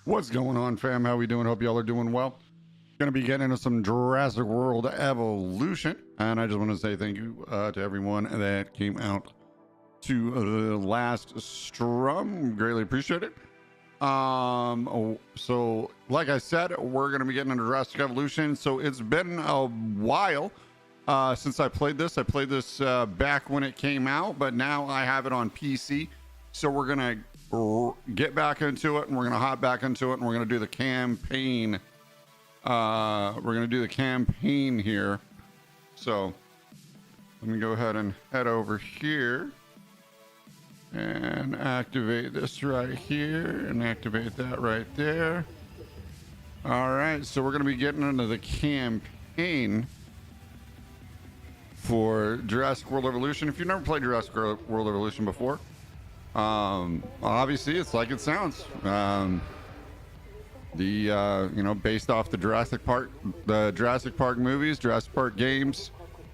What's going on, fam? How we doing? Hope y'all are doing well. Gonna be getting into some Jurassic World Evolution, and I just want to say thank you to everyone that came out to the last strum. Greatly appreciate it. So like I said, we're gonna be getting into Jurassic Evolution. So it's been a while since I played this. I played this back when it came out, but now I have it on PC. So we're gonna get back into it, and we're gonna hop back into it, and we're gonna do the campaign. We're gonna do the campaign here. So let me go ahead and head over here and activate this right here and activate that right there. All right, so we're gonna be getting into the campaign for Jurassic World Evolution. If you've never played Jurassic World Evolution before, obviously it's like it sounds. Based off the Jurassic Park movies, Jurassic Park games.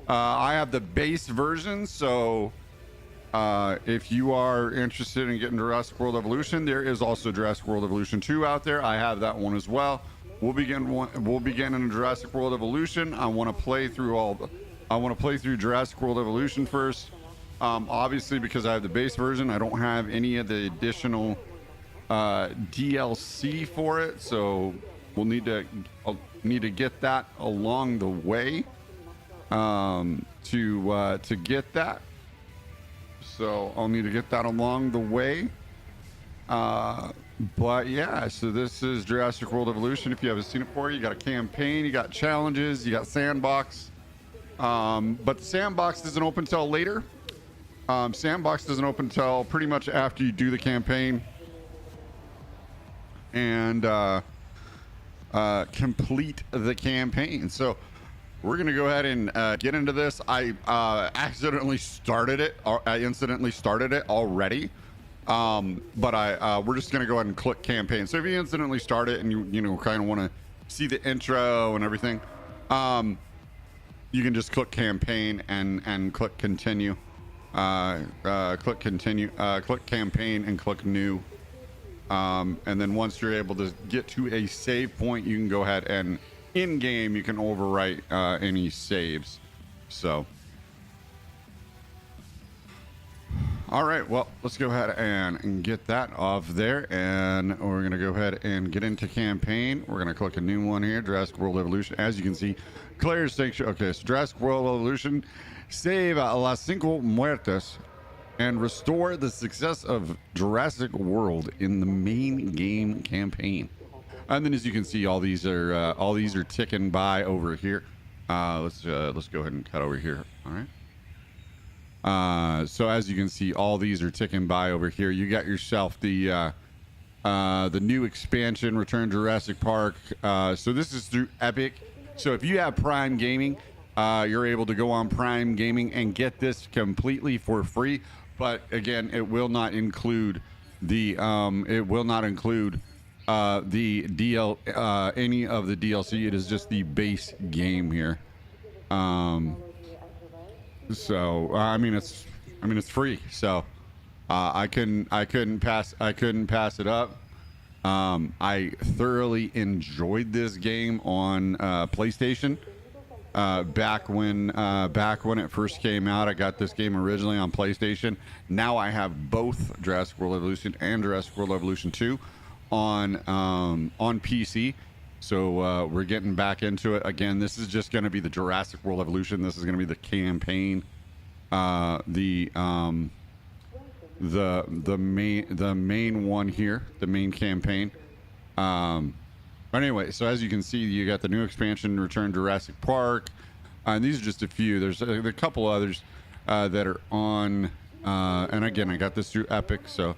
I have the base version, so if you are interested in getting Jurassic World Evolution, there is also Jurassic World Evolution 2 out there. I have that one as well. We'll begin in Jurassic World Evolution. I want to play through Jurassic World Evolution first. Obviously, because I have the base version, I don't have any of the additional DLC for it, so we'll need to get that along the way to get that. So I'll need to get that along the way. But yeah, so this is Jurassic World Evolution. If you haven't seen it before, you got a campaign, you got challenges, you got sandbox. But the sandbox doesn't open until later. Sandbox doesn't open until pretty much after you do the campaign and complete the campaign. So we're gonna go ahead and get into this. I accidentally started it. I incidentally started it already, but we're just gonna go ahead and click campaign. So if you incidentally start it and you kind of want to see the intro and everything, you can just click campaign and click continue. Click continue, click campaign and click new. And then once you're able to get to a save point, you can go ahead and in game, you can overwrite any saves. So, all right, well, let's go ahead and get that off there. And we're going to go ahead and get into campaign. We're going to click a new one here, Jurassic World Evolution. As you can see, Claire's Sanctuary. Okay, so Jurassic World Evolution. Save las cinco muertes and restore the success of Jurassic World in the main game campaign. And then, as you can see, all these are ticking by over here. Let's go ahead and cut over here. All right. So as you can see, all these are ticking by over here. You got yourself the new expansion, Return Jurassic Park. So this is through Epic. So if you have Prime Gaming, you're able to go on Prime Gaming and get this completely for free. But again, it will not include the any of the DLC. It is just the base game here. So I mean it's free. So I couldn't pass it up. I thoroughly enjoyed this game on PlayStation. Back when it first came out, I got this game originally on PlayStation. Now I have both Jurassic World Evolution and Jurassic World Evolution 2 on PC. So we're getting back into it again. This is just going to be the Jurassic World Evolution. This is going to be the campaign, the main one here, the main campaign. But anyway, so as you can see, you got the new expansion, Return Jurassic Park, and these are just a few. There's a couple others that are on, and again, I got this through Epic, so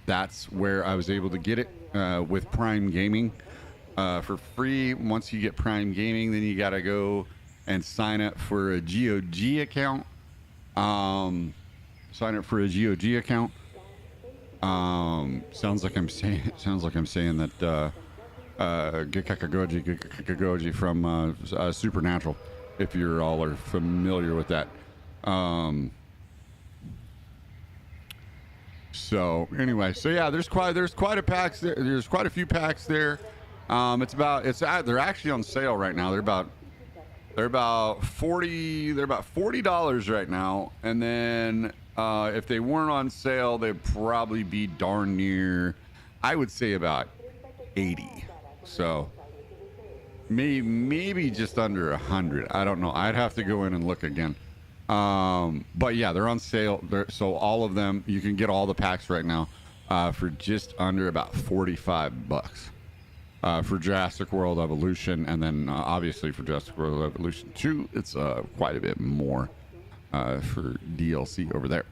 that's where I was able to get it with Prime Gaming for free. Once you get Prime Gaming, then you got to go and sign up for a GOG account. Sounds like I'm saying that Gikagoji from Supernatural, if you're all are familiar with that. So anyway, so yeah, there's quite a packs there. There's quite a few packs there. They're actually on sale right now. They're about $40 right now, and then if they weren't on sale, they'd probably be darn near, I would say, about 80. So maybe just under 100. I don't know. I'd have to go in and look again. But yeah, they're on sale. So all of them, you can get all the packs right now for just under about $45 for Jurassic World Evolution, and then obviously for Jurassic World Evolution 2, it's quite a bit more for DLC over there.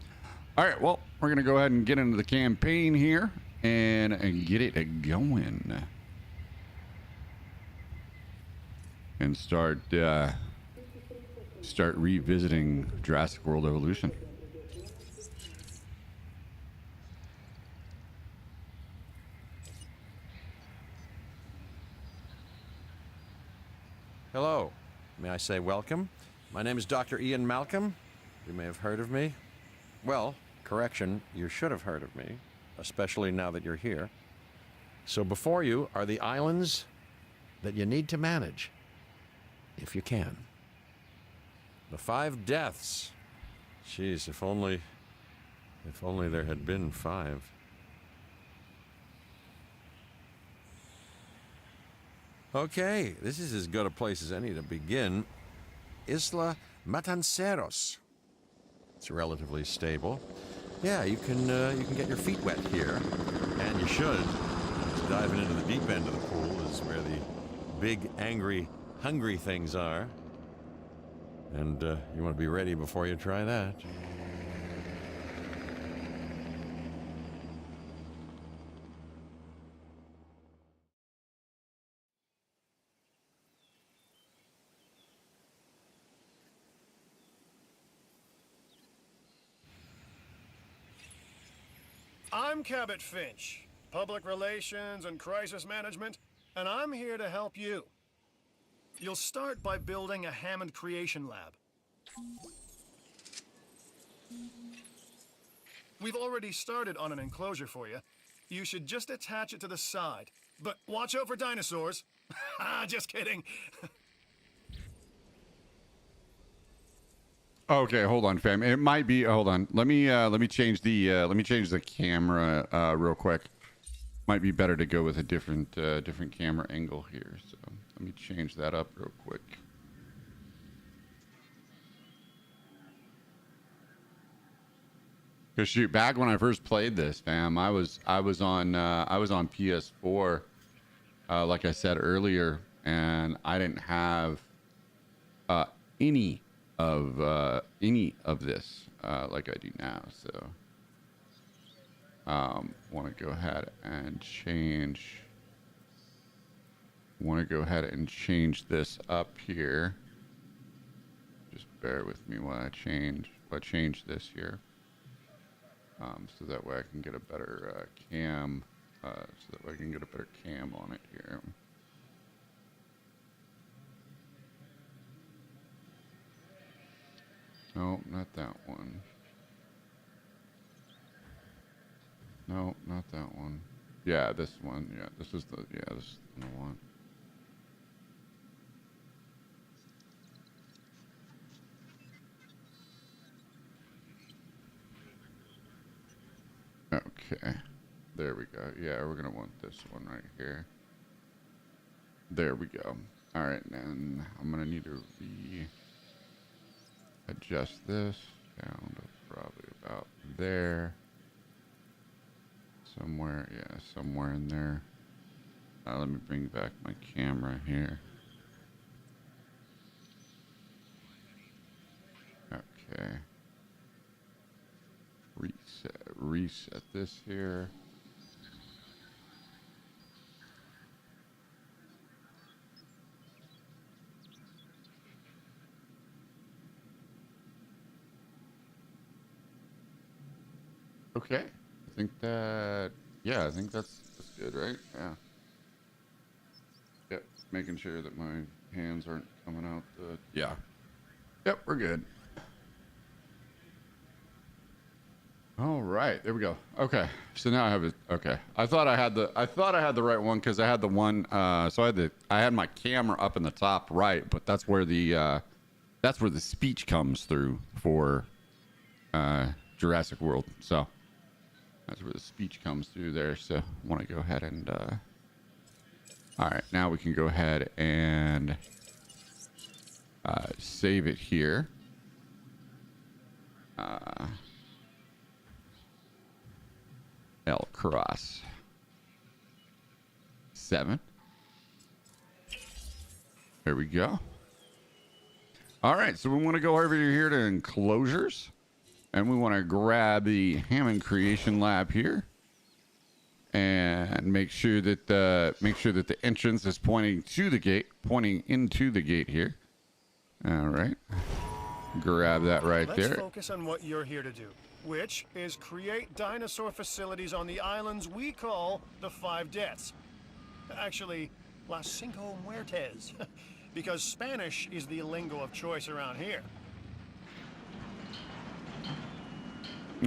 All right, well, we're gonna go ahead and get into the campaign here and get it going. And start revisiting Jurassic World Evolution. Hello. May I say welcome? My name is Dr. Ian Malcolm. You may have heard of me. Well, correction, you should have heard of me, especially now that you're here. So before you are the islands that you need to manage. If you can. The 5 deaths. Jeez, if only there had been 5. Okay, this is as good a place as any to begin. Isla Matanceros. It's relatively stable. Yeah, you can get your feet wet here, and you should. Just diving into the deep end of the pool is where the big, angry, hungry things are. And you want to be ready before you try that. I'm Cabot Finch, Public Relations and Crisis Management, and I'm here to help you. You'll start by building a Hammond Creation Lab. We've already started on an enclosure for you. You should just attach it to the side. But watch out for dinosaurs. Just kidding. Okay, hold on, fam. It might be. Hold on. Let me change the camera real quick. Might be better to go with a different camera angle here. So let me change that up real quick. Cause shoot, back when I first played this, fam, I was on PS4, like I said earlier, and I didn't have any of this like I do now. So want to go ahead and change. This up here. Just bear with me while I change this here. So that way I can get a better cam. On it here. No, not that one. No, not that one. Yeah, this one. Yeah, this is the one. Okay. There we go. Yeah, we're going to want this one right here. There we go. All right, then I'm going to need to adjust this down to probably about there. Somewhere, yeah, somewhere in there. Let me bring back my camera here. Okay. Reset this here. Okay. I think that, yeah, I think that's good, right? Yeah. Yep. Making sure that my hands aren't coming out. Yeah. Yep, we're good. All right, there we go. Okay, so now I have it. Okay, I thought I had the right one because I had the one. So I had my camera up in the top right, but that's where the speech comes through for Jurassic World. So that's where the speech comes through there. So I want to go ahead and. All right, now we can go ahead and save it here. L cross 7. There we go. All right, so we want to go over here to enclosures, and we want to grab the Hammond Creation Lab here, and make sure that the entrance is pointing to the gate, pointing into the gate here. All right, grab that right there. Let's focus on what you're here to do, which is create dinosaur facilities on the islands we call the 5 Deaths. Actually, Las Cinco Muertes, because Spanish is the lingo of choice around here.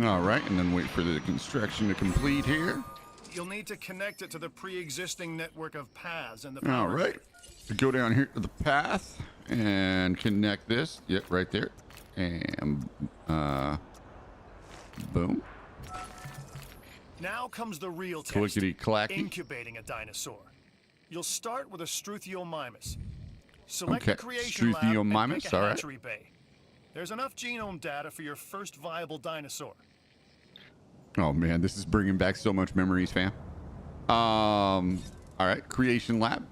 All right, and then wait for the construction to complete here. You'll need to connect it to the pre-existing network of paths in the power. All right, go down here to the path and connect this. Yep, right there. And boom. Now comes the real test. Clickety-clacky. Incubating a dinosaur. You'll start with a Struthiomimus. Select Okay, the creation lab and Struthiomimus, pick a all right. hatchery bay. There's enough genome data for your first viable dinosaur. Oh man, this is bringing back so much memories, fam. All right, creation lab,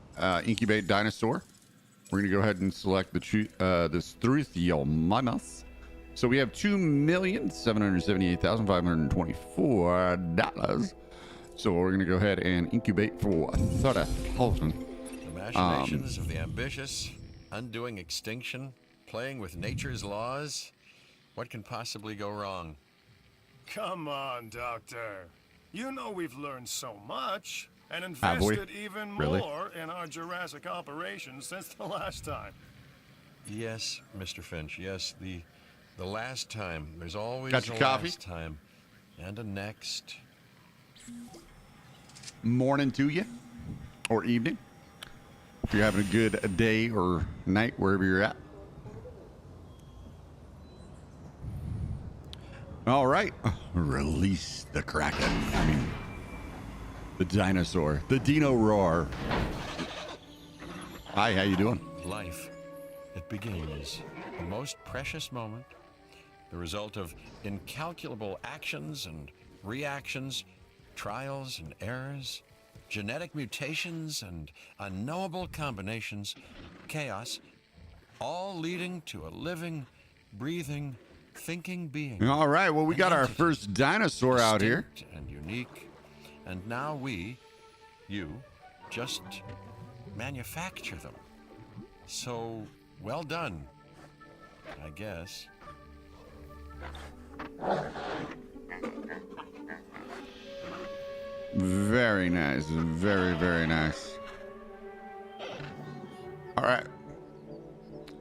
incubate dinosaur. We're gonna go ahead and select the Struthiomimus. So we have $2,778,524. So we're gonna go ahead and incubate for 30,000. Imaginations of the ambitious, undoing extinction, playing with nature's laws. What can possibly go wrong? Come on, Doctor. You know we've learned so much and Have we? invested even Really? more in our Jurassic operations since the last time. Yes, Mr. Finch. Yes, the last time. There's always Got your a coffee? last time, and a next. Morning to you, or evening. If you're having a good day or night, wherever you're at. All right, release the Kraken. I mean, the dinosaur, the Dino Roar. Hi, how you doing? Life. It begins. The most precious moment. The result of incalculable actions and reactions, trials and errors, genetic mutations and unknowable combinations, chaos, all leading to a living, breathing, thinking being. All right, well, we got our entity, first dinosaur out here. distinct and unique, and now you, just manufacture them. So, well done, I guess. Very nice, very, very nice. All right.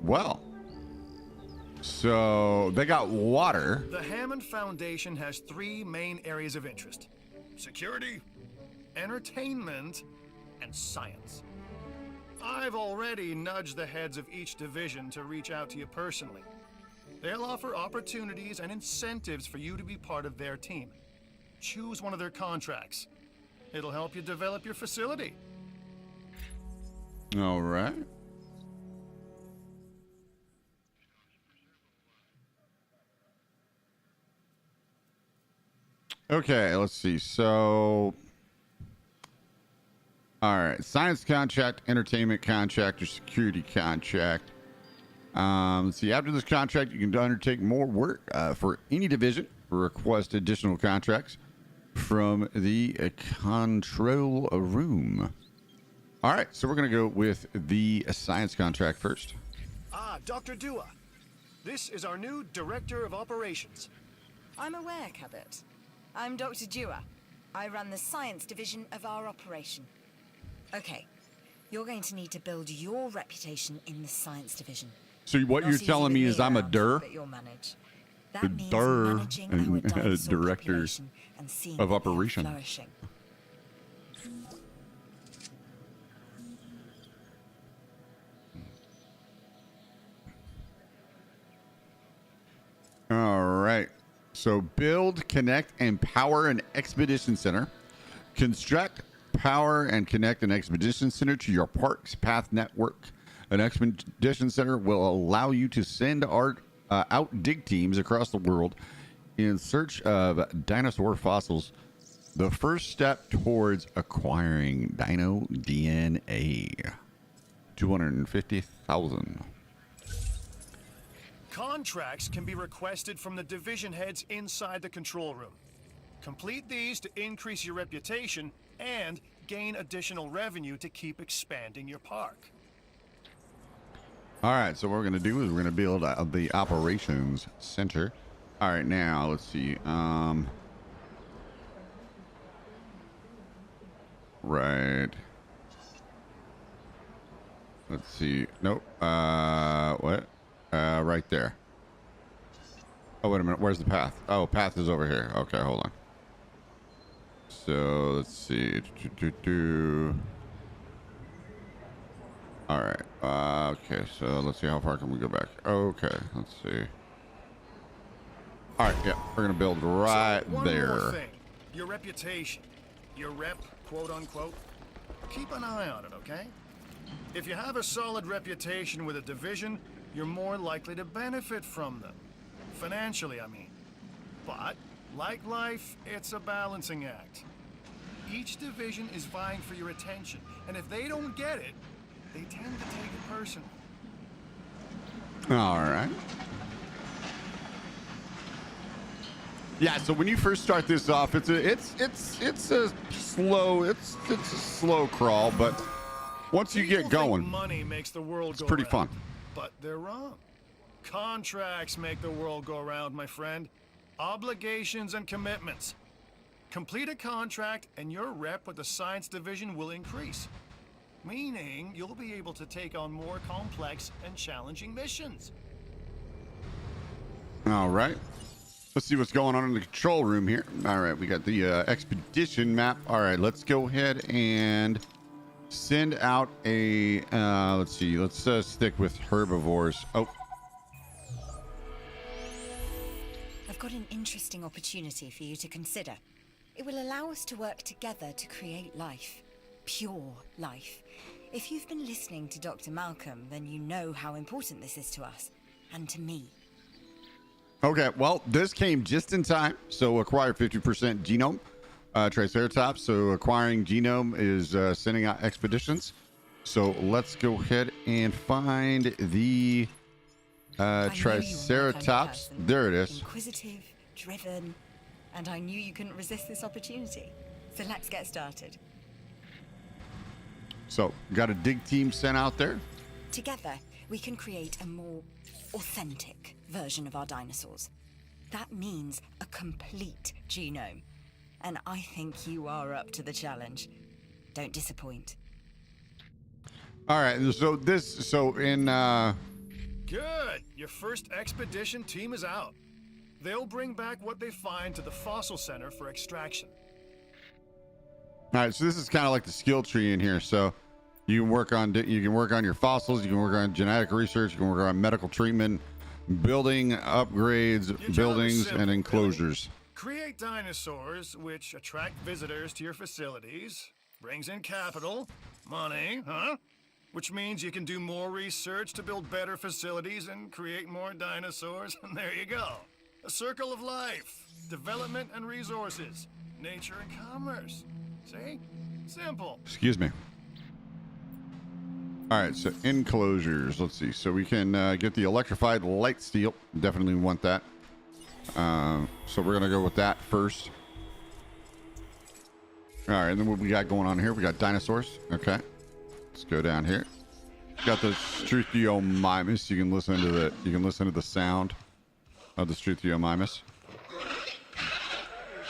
Well, so they got water. The Hammond Foundation has 3 main areas of interest: security, entertainment, and science. I've already nudged the heads of each division to reach out to you personally. They'll offer opportunities and incentives for you to be part of their team. Choose one of their contracts. It'll help you develop your facility. All right. Okay, let's see. So, all right, science contract, entertainment contract, or security contract. Let's see. After this contract, you can undertake more work for any division. Request additional contracts from the control room. All right, so we're going to go with the science contract first. Ah, Dr. Dua. This is our new Director of Operations. I'm aware, Cabot. I'm Dr. Dua. I run the science division of our operation. Okay, you're going to need to build your reputation in the science division. So what you're telling me is I'm a DUR? But you'll manage. The That means DUR managing and our dinosaur director population and seeing of it operation. flourishing. All right. So build, connect, and power an expedition center. Construct, power, and connect an expedition center to your park's path network. An expedition center will allow you to send out dig teams across the world in search of dinosaur fossils. The first step towards acquiring dino DNA. 250,000. Contracts can be requested from the division heads inside the control room. Complete these to increase your reputation and gain additional revenue to keep expanding your park. All right, so what we're going to do is we're going to build the operations center. All right, now let's see. Right. Let's see. Nope. What? Right there. Oh, wait a minute. Where's the path? Oh, path is over here. Okay, hold on. So let's see. All right. Okay, so let's see how far can we go back. Okay, let's see. All right, yeah, we're gonna build right So, one there. more thing. Your reputation. Your rep, quote unquote. Keep an eye on it, okay? If you have a solid reputation with a division, you're more likely to benefit from them. Financially, I mean. But, like life, it's a balancing act. Each division is vying for your attention, and if they don't get it, they tend to take it personally. All right. Yeah, so when you first start this off, it's a slow crawl, but once you get People think going, money makes the world it's go pretty round, fun. but they're wrong. Contracts make the world go round, my friend. Obligations and commitments. Complete a contract and your rep with the science division will increase. Meaning you'll be able to take on more complex and challenging missions. All right. Let's see what's going on in the control room here. All right, we got the expedition map. All right, let's go ahead and send out a, let's see, let's stick with herbivores. Oh, I've got an interesting opportunity for you to consider. It will allow us to work together to create life. Pure life. If you've been listening to Dr. Malcolm, then you know how important this is to us, and to me. okay. Well, this came just in time. So acquire 50% genome, Triceratops. So acquiring genome is sending out expeditions. So let's go ahead and find the I know you're my kind of Triceratops. person. There it is. Inquisitive, driven, and I knew you couldn't resist this opportunity. So let's get started. So got a dig team sent out there. Together, we can create a more authentic version of our dinosaurs. That means a complete genome. And I think you are up to the challenge. Don't disappoint. All right. So in Good. Your first expedition team is out. They'll bring back what they find to the fossil center for extraction. All right, so this is kind of like the skill tree in here. So you can work on your fossils, you can work on genetic research, you can work on medical treatment, building upgrades, Your job is buildings, simple, and Billy. enclosures. Create dinosaurs which attract visitors to your facilities, brings in capital, money, huh? Which means you can do more research to build better facilities and create more dinosaurs, and there you go. A circle of life, development and resources, nature and commerce. See? Simple. Excuse me. All right, so enclosures. Let's see. So we can get the electrified light steel. Definitely want that. So we're gonna go with that first. All right, and then what we got going on here? We got dinosaurs. Okay, let's go down here. Got the Struthiomimus. You can listen to the sound of the Struthiomimus.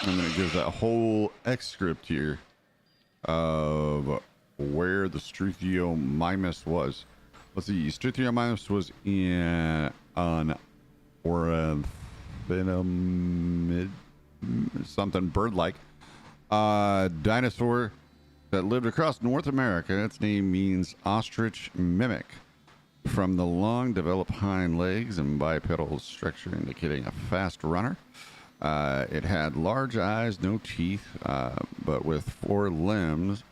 And then it gives that whole X script here of where the Struthiomimus was. Let's see. Struthiomimus was in on something bird-like dinosaur that lived across North America. Its name means ostrich mimic, from the long developed hind legs and bipedal structure indicating a fast runner. It had large eyes, no teeth, but with four limbs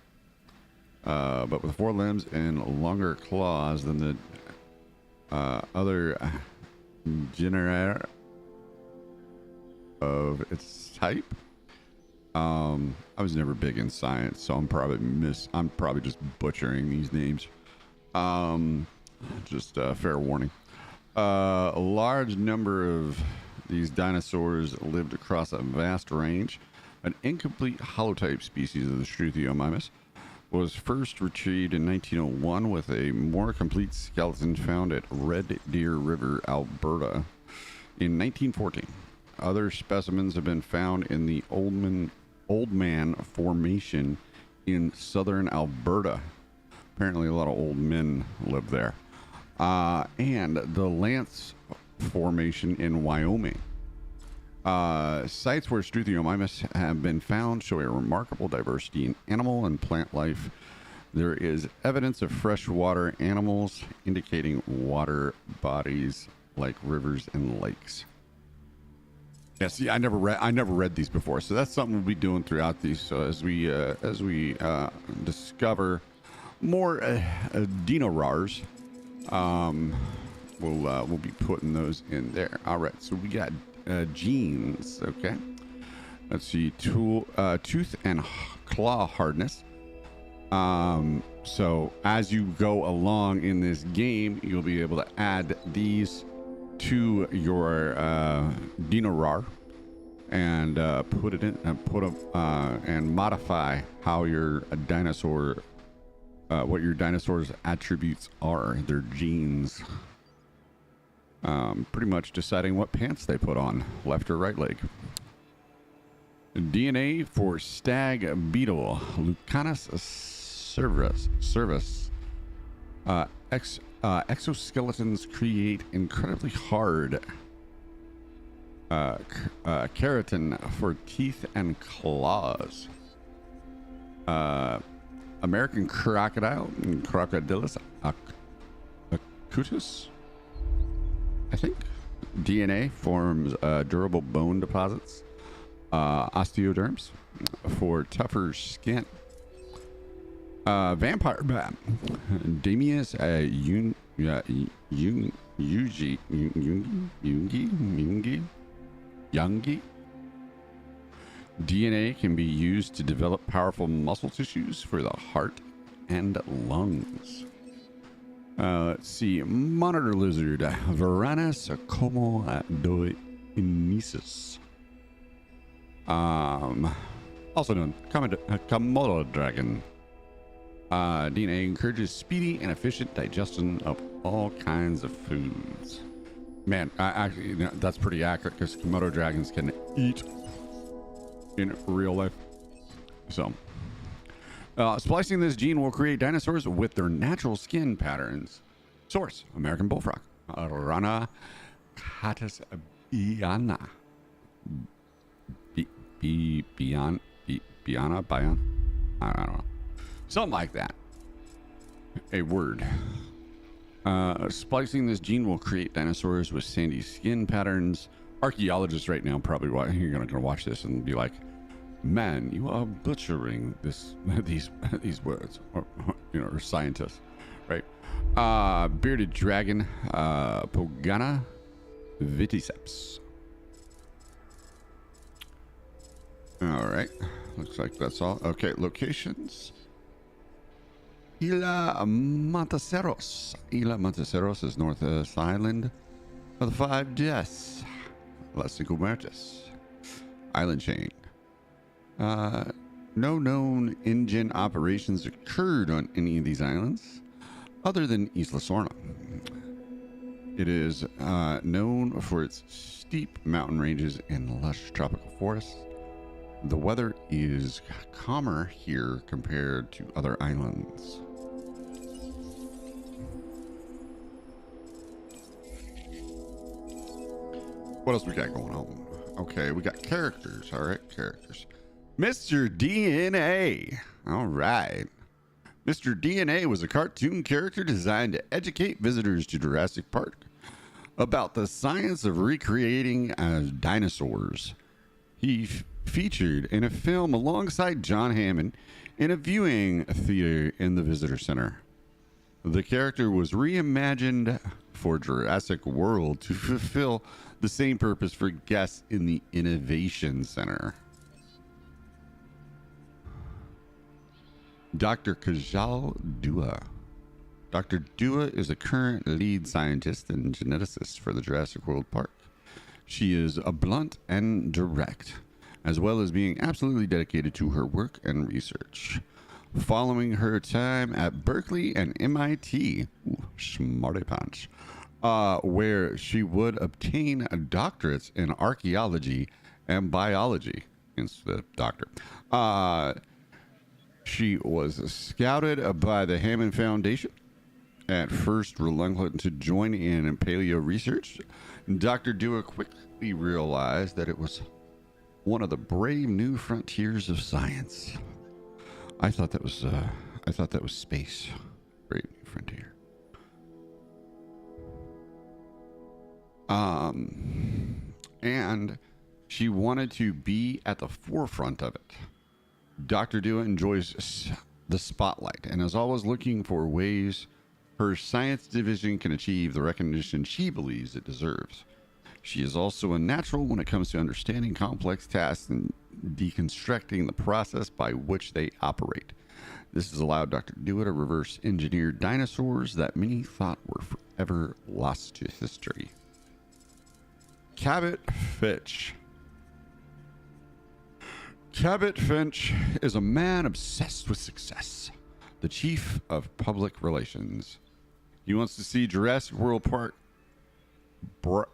and longer claws than the other genera of its type. I was never big in science, so I'm probably just butchering these names. Just fair warning. A large number of these dinosaurs lived across a vast range. An incomplete holotype species of the Struthiomimus was first retrieved in 1901 with a more complete skeleton found at Red Deer River, Alberta in 1914. Other specimens have been found in the Old Man Formation in southern Alberta. Apparently a lot of old men live there. And the Lance Formation in Wyoming. Sites where Struthiomimus have been found show a remarkable diversity in animal and plant life. There is evidence of freshwater animals indicating water bodies like rivers and lakes. Yeah, see, I never read these before, so that's something we'll be doing throughout these. So as we discover more dinorars, we'll be putting those in there. All right, so we got genes. Okay, let's see, tooth and claw hardness. So as you go along in this game, you'll be able to add these to your dinorar and put it in and modify how your dinosaur, what your dinosaur's attributes are, their genes. Pretty much deciding what pants they put on, left or right leg. DNA for stag beetle, Lucanus cervus. Exoskeletons create incredibly hard keratin for teeth and claws. American crocodile, Crocodilus acutus, I think. DNA forms durable bone deposits. Osteoderms for tougher skin. Vampire bat, Damius Youngi. DNA can be used to develop powerful muscle tissues for the heart and lungs. Let's see, monitor lizard, Varanus comodoinesis. Also known Komodo dragon. DNA encourages speedy and efficient digestion of all kinds of foods. Man, actually, that's pretty accurate because Komodo dragons can eat in real life. So, splicing this gene will create dinosaurs with their natural skin patterns. Source: American bullfrog, Rana catusbiana. Biana. I don't know. Something like that. A word. Splicing this gene will create dinosaurs with sandy skin patterns. Archaeologists right now probably you're gonna watch this and be like, "Man, you are butchering these words," or scientists, right? Bearded dragon, Pogana viticeps. All right, looks like that's all. Okay, locations. Isla Monteseros. Isla Monteseros is northwest island of the Five Deaths. Las Cinco Muertes. Island chain. No known engine operations occurred on any of these islands other than Isla Sorna. It is known for its steep mountain ranges and lush tropical forests. The weather is calmer here compared to other islands. What else we got going on? Okay, we got characters. All right, characters. Mr. DNA. All right. Mr. DNA was a cartoon character designed to educate visitors to Jurassic Park about the science of recreating dinosaurs. He featured in a film alongside John Hammond in a viewing theater in the visitor center. The character was reimagined for Jurassic World to fulfill the same purpose for guests in the Innovation Center. Dr. Kajal Dua. Dr. Dua is a current lead scientist and geneticist for the Jurassic World Park. She is blunt and direct, as well as being absolutely dedicated to her work and research. Following her time at Berkeley and MIT, smarty pants, where she would obtain doctorates in archaeology and biology. Instead of doctor. She was scouted by the Hammond Foundation, at first reluctant to join in paleo research. Dr. Dua quickly realized that it was one of the brave new frontiers of science. I thought that was space. Brave new frontier. And she wanted to be at the forefront of it. Dr. Dua enjoys the spotlight and is always looking for ways her science division can achieve the recognition she believes it deserves. She is also a natural when it comes to understanding complex tasks and deconstructing the process by which they operate. This has allowed Dr. Dua to reverse engineer dinosaurs that many thought were forever lost to history. Cabot Finch. Cabot Finch is a man obsessed with success, the chief of public relations. He wants to see Jurassic World Park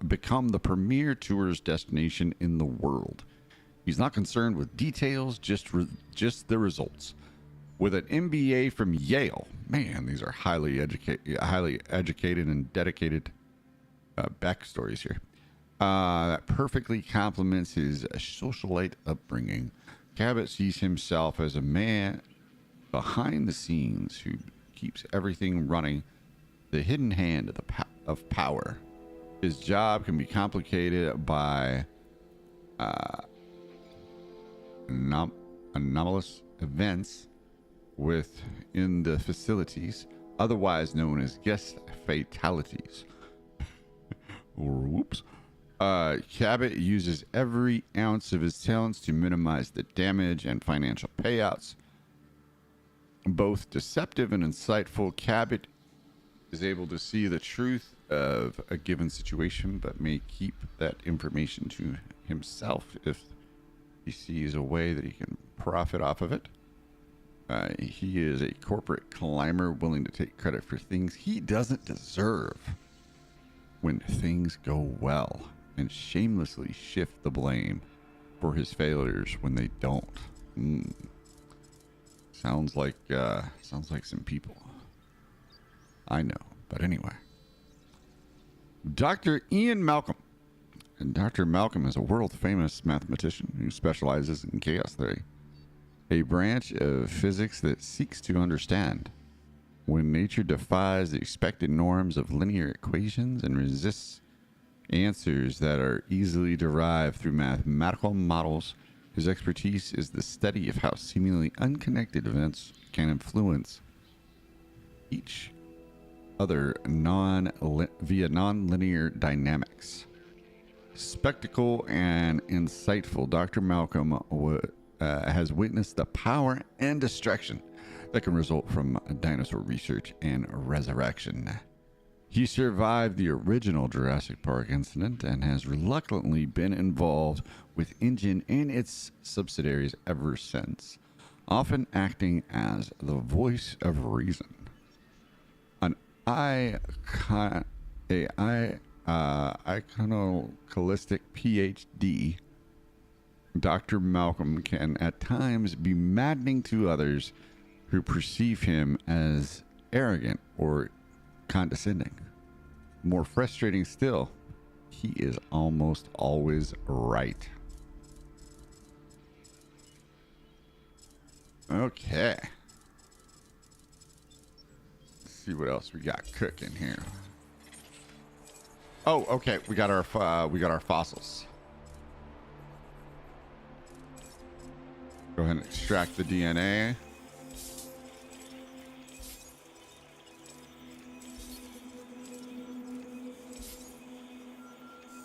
become the premier tourist destination in the world. He's not concerned with details, just the results. With an MBA from Yale, man, these are highly educated and dedicated backstories here. That perfectly complements his socialite upbringing. Cabot sees himself as a man behind the scenes who keeps everything running, the hidden hand of power. His job can be complicated by anomalous events within the facilities, otherwise known as guest fatalities. Or whoops. Cabot uses every ounce of his talents to minimize the damage and financial payouts. Both deceptive and insightful, Cabot is able to see the truth of a given situation, but may keep that information to himself if he sees a way that he can profit off of it. He is a corporate climber willing to take credit for things he doesn't deserve when things go well, and shamelessly shift the blame for his failures when they don't. Sounds like some people I know. But anyway, Dr. Ian Malcolm. And Dr. Malcolm is a world-famous mathematician who specializes in chaos theory. a branch of physics that seeks to understand when nature defies the expected norms of linear equations and resists answers that are easily derived through mathematical models. His expertise is the study of how seemingly unconnected events can influence each other via non-linear dynamics. Spectacle and insightful, Dr. Malcolm has witnessed the power and destruction that can result from dinosaur research and resurrection. He survived the original Jurassic Park incident and has reluctantly been involved with InGen and its subsidiaries ever since, often acting as the voice of reason. An iconoclastic PhD, Dr. Malcolm can at times be maddening to others who perceive him as arrogant or condescending. More frustrating still, he is almost always right. Okay. Let's see what else we got cooking here. Oh, okay. We got our fossils. Go ahead and extract the DNA.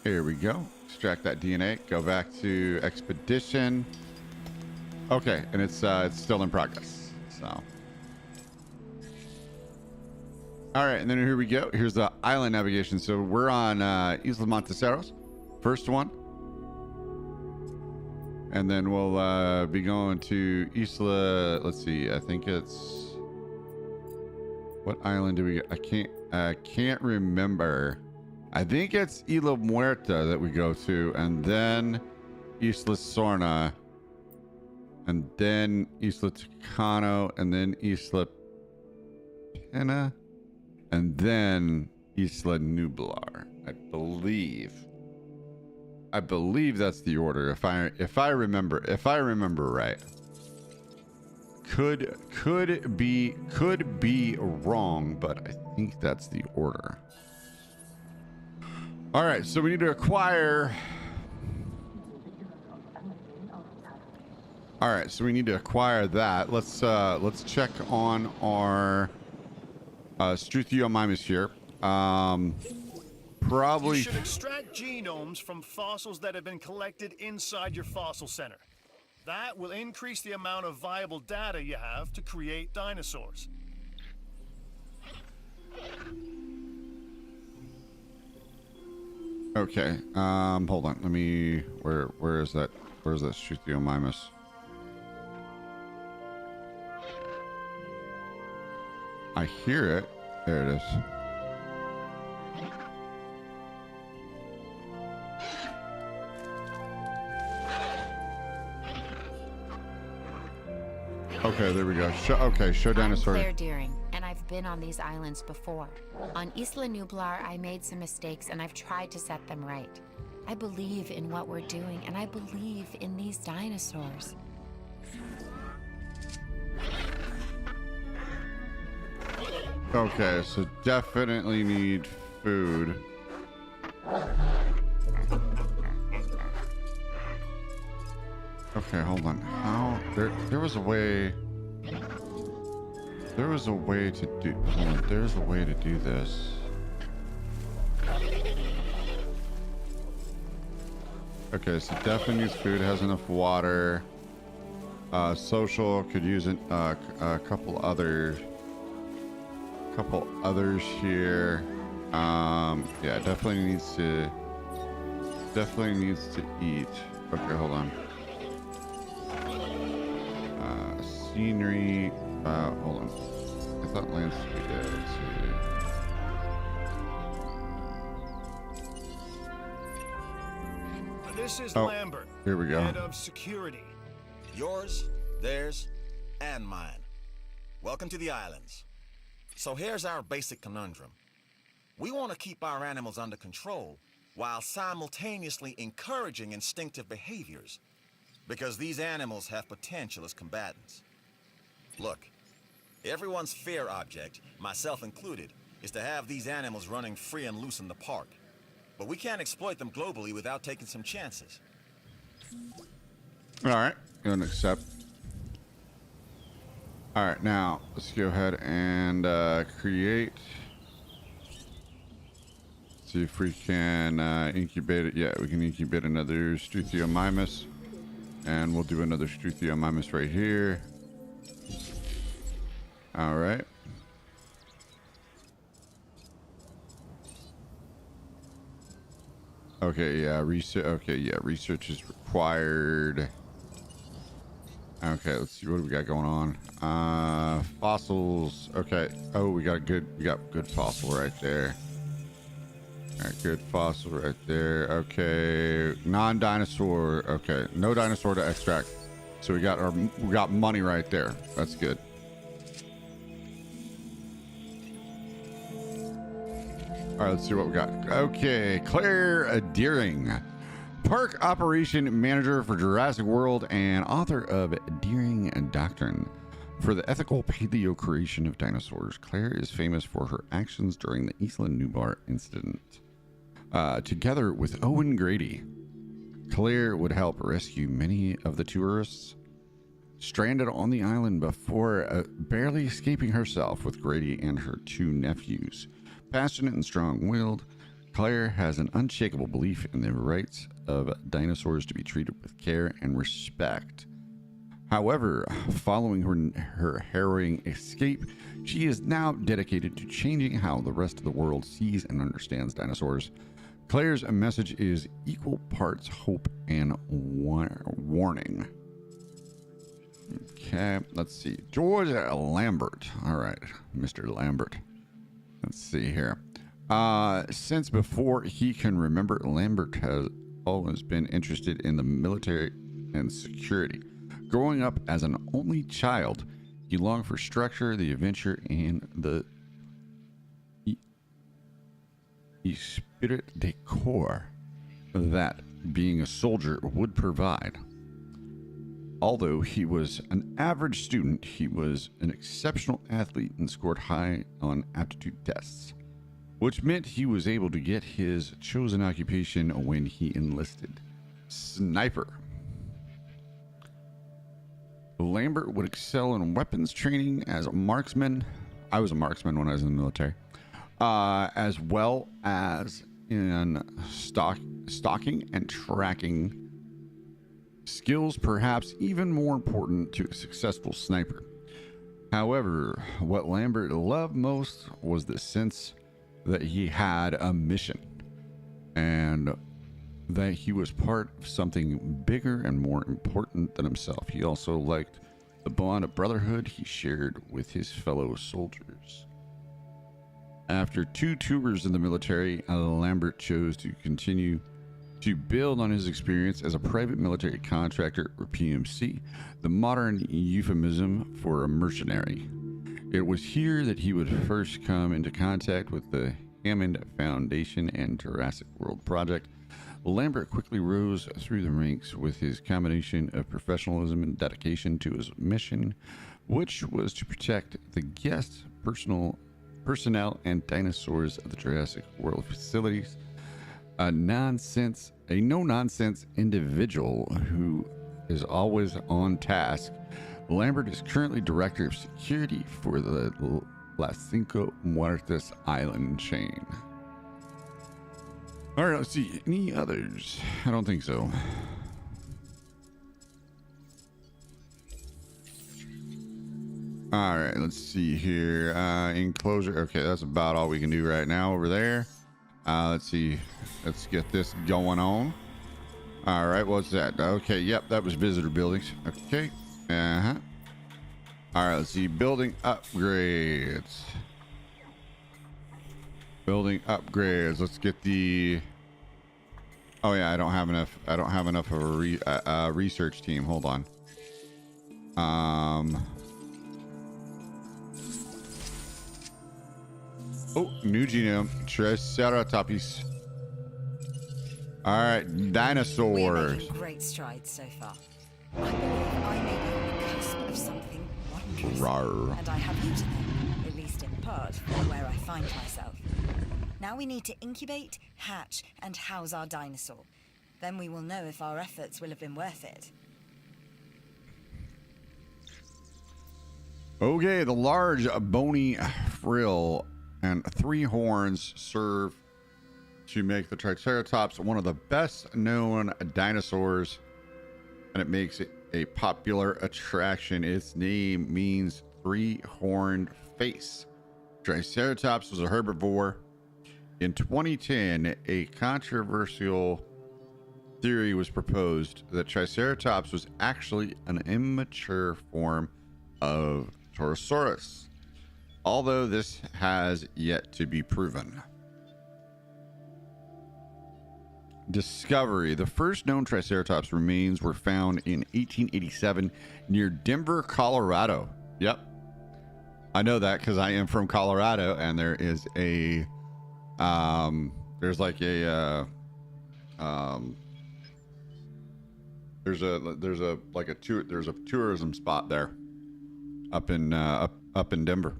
Here we go. Extract that DNA. Go back to expedition. Okay, and it's still in progress. So, all right, and then here we go. Here's the island navigation. So we're on Isla Montesinos, first one, and then we'll be going to Isla. Let's see. I think it's what island do we get? I can't remember. I think it's Isla Muerta that we go to, and then Isla Sorna, and then Isla Tucano, and then Isla Pena, and then Isla Nublar. I believe that's the order. If I remember right. Could be wrong, but I think that's the order. All right, so we need to acquire. All right, so we need to acquire that. Let's check on our Struthiomimus here. Probably. You should extract genomes from fossils that have been collected inside your fossil center. That will increase the amount of viable data you have to create dinosaurs. Okay. Hold on. Let me. Where is that? Where's that Struthiomimus? I hear it. There it is. Okay, there we go. Show dinosaur. I'm Claire Deering, and I've been on these islands before. On Isla Nublar, I made some mistakes, and I've tried to set them right. I believe in what we're doing, and I believe in these dinosaurs. Okay, so definitely need food. Okay, hold on. How there was a way. There was a way to do. Hold on, there's a way to do this. Okay, so definitely needs food. Has enough water. Social could use a couple others here. Yeah, definitely needs to eat. Okay, hold on. Scenery. Hold on. I thought landscape. Let's This is Lambert. Here we go. Head of security. Yours, theirs, and mine. Welcome to the islands. So here's our basic conundrum. We want to keep our animals under control while simultaneously encouraging instinctive behaviors. because these animals have potential as combatants. Look, everyone's fear object, myself included, is to have these animals running free and loose in the park. But we can't exploit them globally without taking some chances. All right, gonna accept. All right, now let's go ahead and create. See if we can incubate it. Yeah, we can incubate another Struthiomimus, and we'll do another Struthiomimus right here. All right. Okay, yeah, research. Okay, yeah, research is required. Okay, let's see what do we got going on. Fossils. Okay. Oh, we got good fossil right there. All right, good fossil right there. Okay, non-dinosaur. Okay, no dinosaur to extract. So we got money right there. That's good. All right, let's see what we got. Okay, Claire Deering, Park Operation Manager for Jurassic World and author of Deering Doctrine for the ethical paleo-creation of dinosaurs. Claire is famous for her actions during the Isla Nublar incident. Together with Owen Grady, Claire would help rescue many of the tourists stranded on the island before barely escaping herself with Grady and her two nephews. Passionate and strong-willed, Claire has an unshakable belief in the rights of dinosaurs to be treated with care and respect. However, following her harrowing escape, she is now dedicated to changing how the rest of the world sees and understands dinosaurs. Claire's message is equal parts hope and warning. Okay, let's see. George Lambert. All right, Mr. Lambert. Let's see here. Since before he can remember, Lambert has always been interested in the military and security. Growing up as an only child, he longed for structure, the adventure, and the esprit de corps that being a soldier would provide. Although he was an average student, he was an exceptional athlete and scored high on aptitude tests, which meant he was able to get his chosen occupation when he enlisted: sniper. Lambert would excel in weapons training as a marksman. I was a marksman when I was in the military, as well as in stalking and tracking skills, perhaps even more important to a successful sniper. However, what Lambert loved most was the sense that he had a mission and that he was part of something bigger and more important than himself. He also liked the bond of brotherhood he shared with his fellow soldiers. After 2 tours in the military, Lambert chose to continue to build on his experience as a private military contractor, or PMC, the modern euphemism for a mercenary. It was here that he would first come into contact with the Hammond Foundation and Jurassic World Project. Lambert quickly rose through the ranks with his combination of professionalism and dedication to his mission, which was to protect the guests, personnel, and dinosaurs of the Jurassic World facilities. A no-nonsense individual who is always on task, Lambert is currently Director of Security for the Las Cinco Muertes Island chain. All right, let's see. Any others? I don't think so. All right, let's see here. Enclosure. Okay, that's about all we can do right now over there. Let's see. Let's get this going on. All right, what's that? Okay, yep, that was visitor buildings. Okay. Uh-huh. All right, let's see. Building upgrades. Building upgrades. Let's get the... Oh yeah, I don't have enough of a research team. Hold on. Oh, new genome. Triceratops. All right, We're dinosaurs. making great strides so far. I believe I may be on the cusp of something wondrous. Rawr. And I have you to thank, at least in part, for where I find myself. Now we need to incubate, hatch, and house our dinosaur. Then we will know if our efforts will have been worth it. Okay, the large bony frill and 3 horns serve to make the Triceratops one of the best known dinosaurs, and it makes it a popular attraction. Its name means 3-horned face. Triceratops was a herbivore. In 2010, a controversial theory was proposed that Triceratops was actually an immature form of Torosaurus, although this has yet to be proven. Discovery. The first known Triceratops remains were found in 1887 near Denver, Colorado. Yep. I know that because I am from Colorado, and there is a there's like a there's a tourism spot there up in Denver.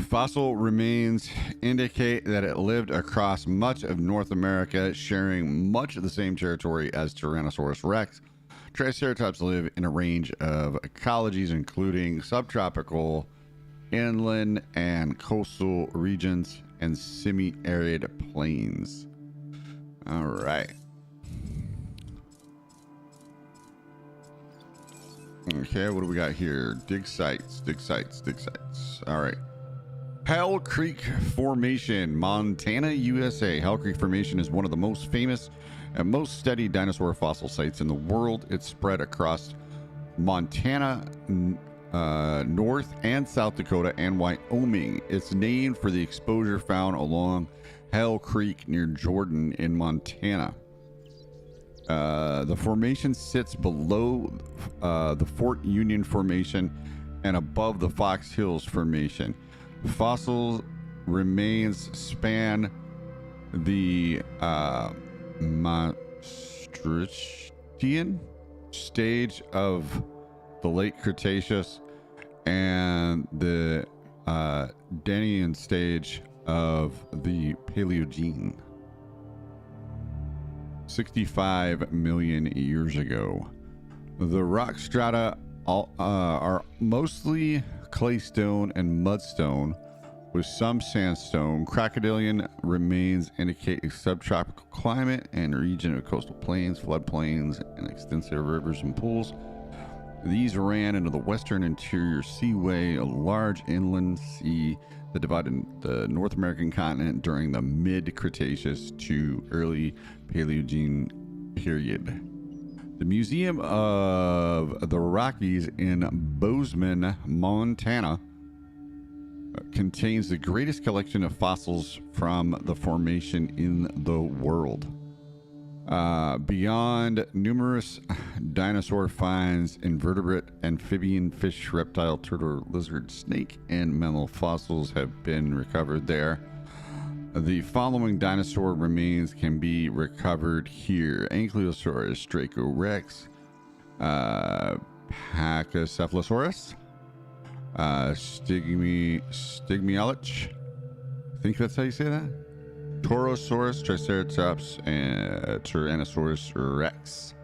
Fossil remains indicate that it lived across much of North America, sharing much of the same territory as Tyrannosaurus rex. Triceratops live in a range of ecologies, including subtropical, inland, and coastal regions, and semi-arid plains. All right. Okay, what do we got here? Dig sites. All right. Hell Creek Formation, Montana, USA. Hell Creek Formation is one of the most famous and most studied dinosaur fossil sites in the world. It's spread across Montana, North and South Dakota, and Wyoming. It's named for the exposure found along Hell Creek near Jordan in Montana. The formation sits below the Fort Union Formation and above the Fox Hills Formation. Fossil remains span the Maastrichtian stage of the late Cretaceous and the Danian stage of the Paleogene. 65 million years ago. The rock strata are mostly claystone and mudstone with some sandstone. Crocodilian remains indicate a subtropical climate and region of coastal plains, floodplains, and extensive rivers and pools. These ran into the western interior seaway, a large inland sea that divided the North American continent during the mid-Cretaceous to early Paleogene period. The Museum of the Rockies in Bozeman, Montana, contains the greatest collection of fossils from the formation in the world. Beyond numerous dinosaur finds, invertebrate, amphibian, fish, reptile, turtle, lizard, snake, and mammal fossils have been recovered there. The following dinosaur remains can be recovered here: Ankylosaurus, Dracorex, Pachycephalosaurus, Stygmiolich, I think that's how you say that, Torosaurus, Triceratops, and Tyrannosaurus rex.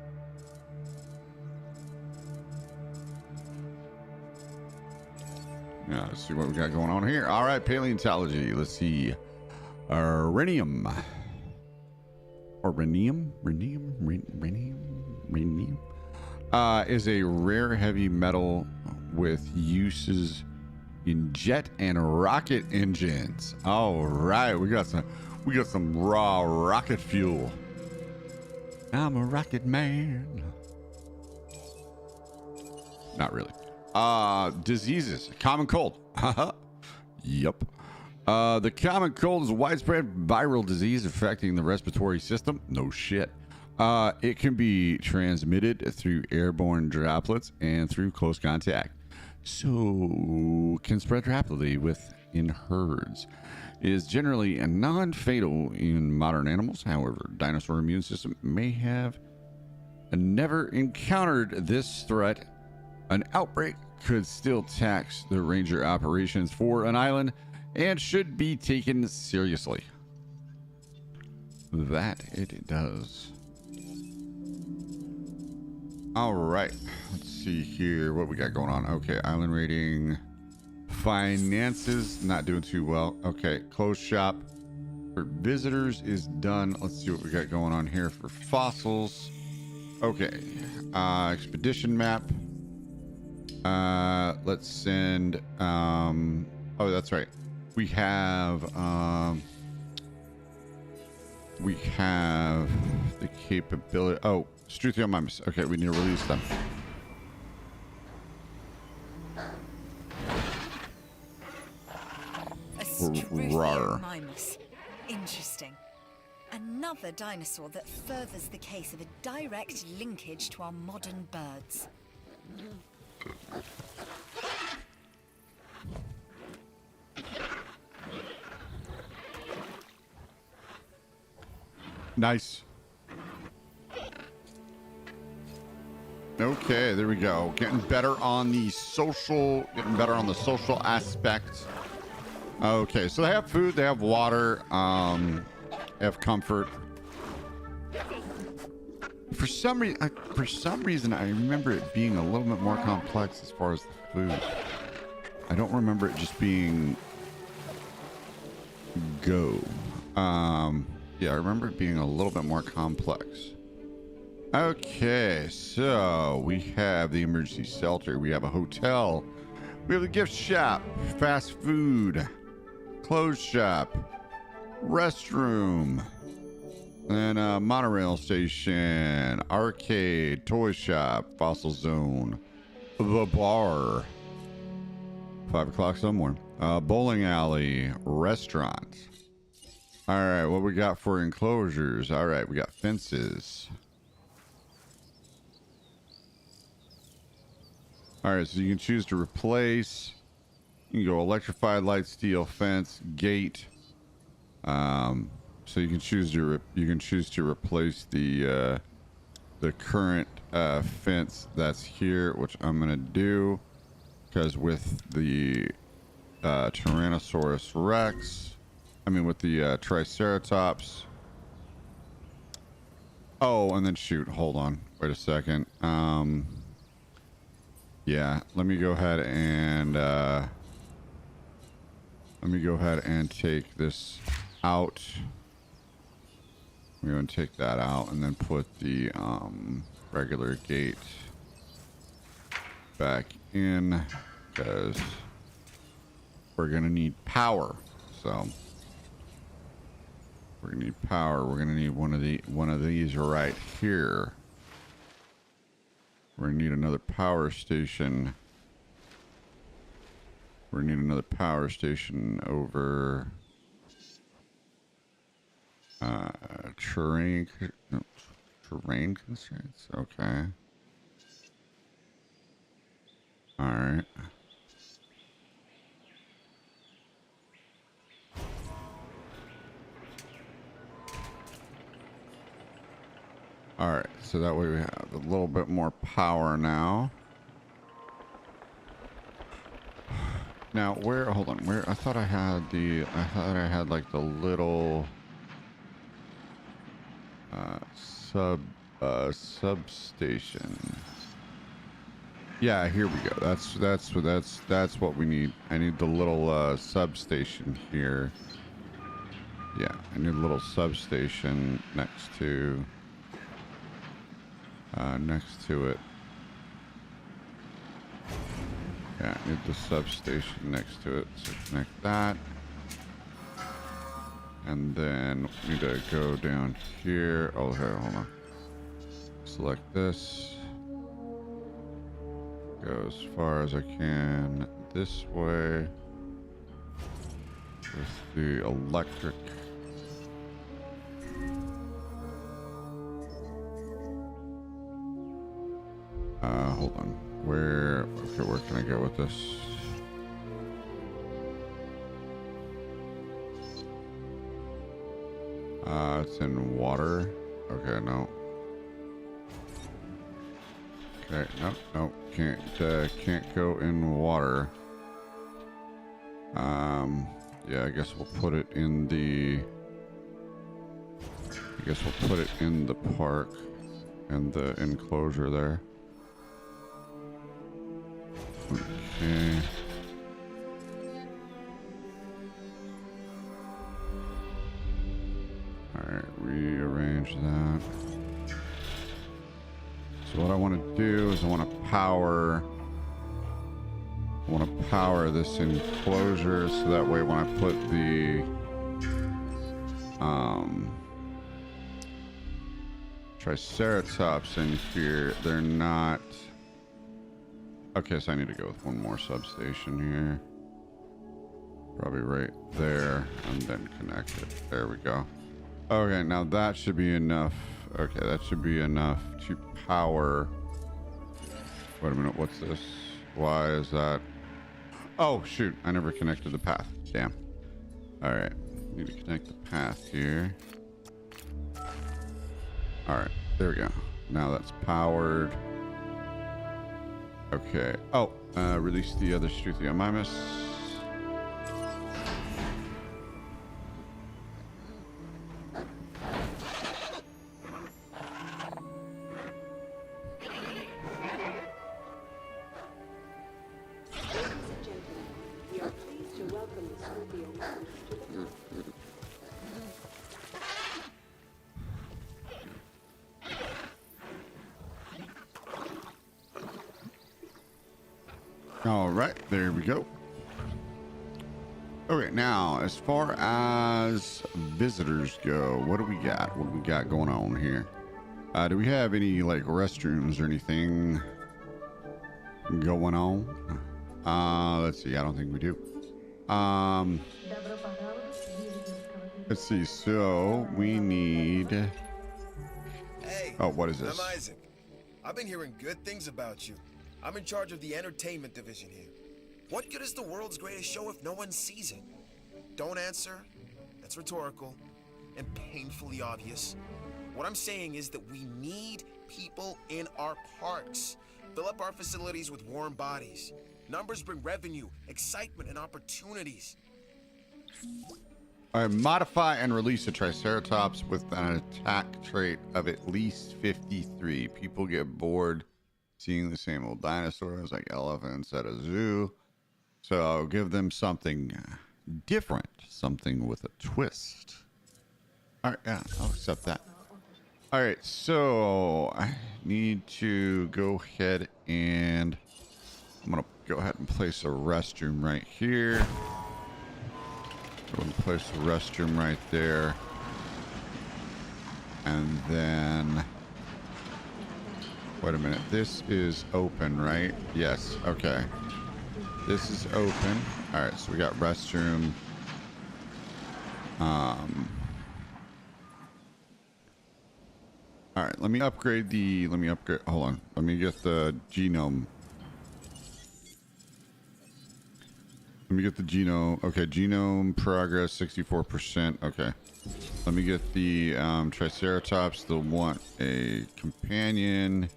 Now, let's see what we got going on here. All right, paleontology. Let's see. Rhenium. Or rhenium? Rhenium. Is a rare heavy metal with uses in jet and rocket engines. All right, we got some raw rocket fuel. I'm a rocket man. Not really. Diseases. Common cold. Yep. The common cold is a widespread viral disease affecting the respiratory system. No shit. It can be transmitted through airborne droplets and through close contact. So can spread rapidly with in herds. It is generally non-fatal in modern animals. However, dinosaur immune system may have never encountered this threat. An outbreak could still tax the ranger operations for an island and should be taken seriously. That it does. All right, let's see here what we got going on. Okay, island rating, finances not doing too well. Okay, closed shop for visitors is done. Let's see what we got going on here for fossils. Okay, expedition map. Let's send. Oh, that's right. We have the capability. Oh, Struthiomimus. Okay, we need to release them. A Struthiomimus. Interesting. Another dinosaur that furthers the case of a direct linkage to our modern birds. Nice. Okay, there we go. Getting better on the social aspect. Okay, so they have food, they have water, they have comfort. For some reason, I remember it being a little bit more complex as far as the food. I don't remember it just being go. Yeah, I remember it being a little bit more complex. Okay, so we have the emergency shelter. We have a hotel. We have the gift shop, fast food, clothes shop, restroom, then a monorail station, arcade, toy shop, fossil zone, the bar, 5 o'clock somewhere, bowling alley, restaurant. All right, what we got for enclosures? All right, we got fences. All right, so you can choose to replace. You can go electrified light, steel, fence, gate. So you can choose to replace the current fence that's here, which I'm gonna do, because with the Tyrannosaurus Rex. With the Triceratops. Oh, and then shoot, hold on. Wait a second. Yeah, let me go ahead and take this out. I'm going to take that out and then put the regular gate back in, because we're going to need power. So we're gonna need power. We're gonna need one of these right here. We're gonna need another power station. We're gonna need another power station over terrain constraints. Okay. All right. All right, so that way we have a little bit more power now. Now, hold on, I thought I had like the little substation. Yeah, here we go. That's what we need. I need the little substation here. Yeah, I need a little substation next to it. Yeah, I need the substation next to it. So connect that. And then we need to go down here. Oh, okay, hold on. Select this. Go as far as I can this way. With the electric. Hold on. Where can I go with this? It's in water. Okay, no. Okay, no, can't go in water. Yeah, I guess we'll put it in the. I guess we'll put it in the park, in the enclosure there. Okay. Alright, rearrange that. So what I want to do is I want to power this enclosure so that way when I put the Triceratops in here, they're not. Okay, so I need to go with one more substation here. Probably right there, and then connect it. There we go. Okay, now that should be enough. Okay, that should be enough to power. Wait a minute, what's this? Why is that? Oh, shoot, I never connected the path. Damn. Alright, need to connect the path here. Alright, there we go. Now that's powered. Okay. Oh, release the other Struthiomimus. All right, there we go. Okay, now as far as visitors go, what do we got? What do we got going on here? Do we have any like restrooms or anything going on? Let's see. I don't think we do. Let's see. So we need. Hey. Oh, what is this? I'm Isaac. I've been hearing good things about you. I'm in charge of the entertainment division here. What good is the world's greatest show if no one sees it? Don't answer. That's rhetorical and painfully obvious. What I'm saying is that we need people in our parks. Fill up our facilities with warm bodies. Numbers bring revenue, excitement, and opportunities. I modify and release a Triceratops with an attack trait of at least 53. People get bored seeing the same old dinosaurs like elephants at a zoo. So I'll give them something different, something with a twist. All right, yeah, I'll accept that. All right, so I need to go ahead and I'm going to go ahead and place a restroom right here. Go and place a restroom right there. And then, wait a minute, this is open, right? Yes, okay. This is open. All right, so we got restroom. All right, let me upgrade, hold on. Let me get the genome. Let me get the genome. Okay, genome progress 64%. Okay. Let me get the Triceratops. They'll want a companion.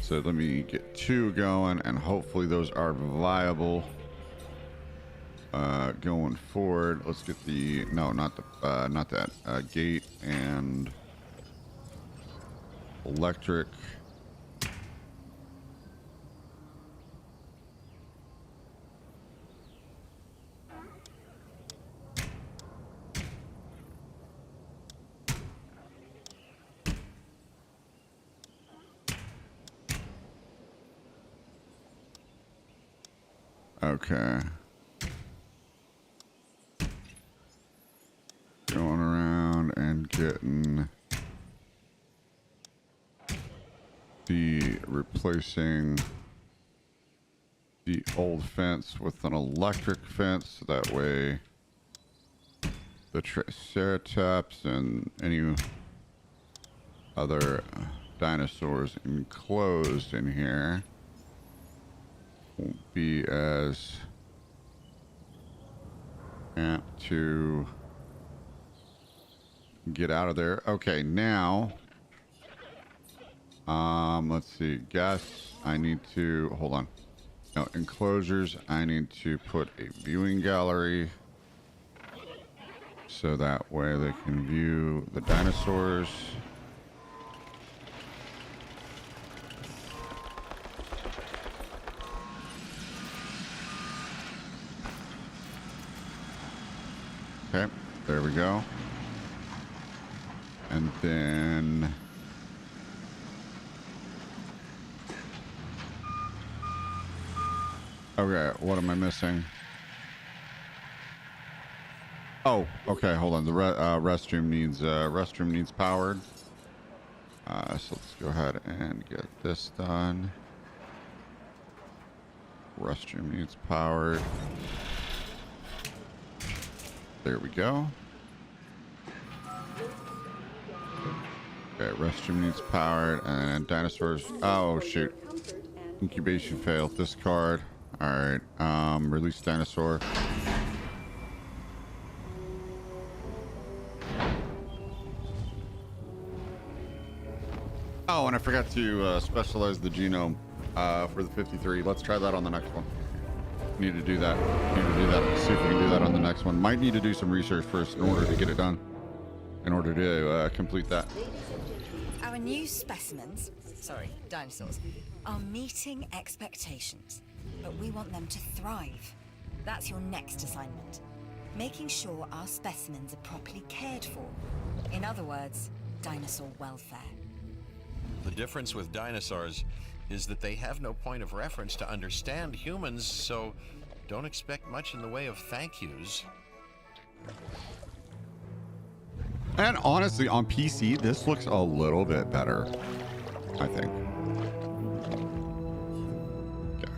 So let me get 2 going, and hopefully those are viable. Going forward, let's get the not that gate and electric. Okay. Going around and getting replacing the old fence with an electric fence. That way the Triceratops and any other dinosaurs enclosed in here won't be as apt to Get out of there. Okay, now. Let's see. Gas. I need to hold on. No, enclosures. I need to put a viewing gallery. So that way they can view the dinosaurs. Okay, there we go. And then... Okay, what am I missing? Oh, okay, hold on. The restroom needs powered. So let's go ahead and get this done. Restroom needs powered. There we go. Okay, restroom needs powered, and dinosaurs. Oh shoot! Incubation failed. Discard. All right. Release dinosaur. Oh, and I forgot to specialize the genome for the 53. Let's try that on the next one. Need to do that. See if we can do that on the next one. Might need to do some research first in order to get it done. In order to complete that. Our new specimens, dinosaurs, are meeting expectations, but we want them to thrive. That's your next assignment. Making sure our specimens are properly cared for. In other words, dinosaur welfare. The difference with dinosaurs is that they have no point of reference to understand humans, so don't expect much in the way of thank yous. And honestly, on PC, this looks a little bit better, I think. Okay.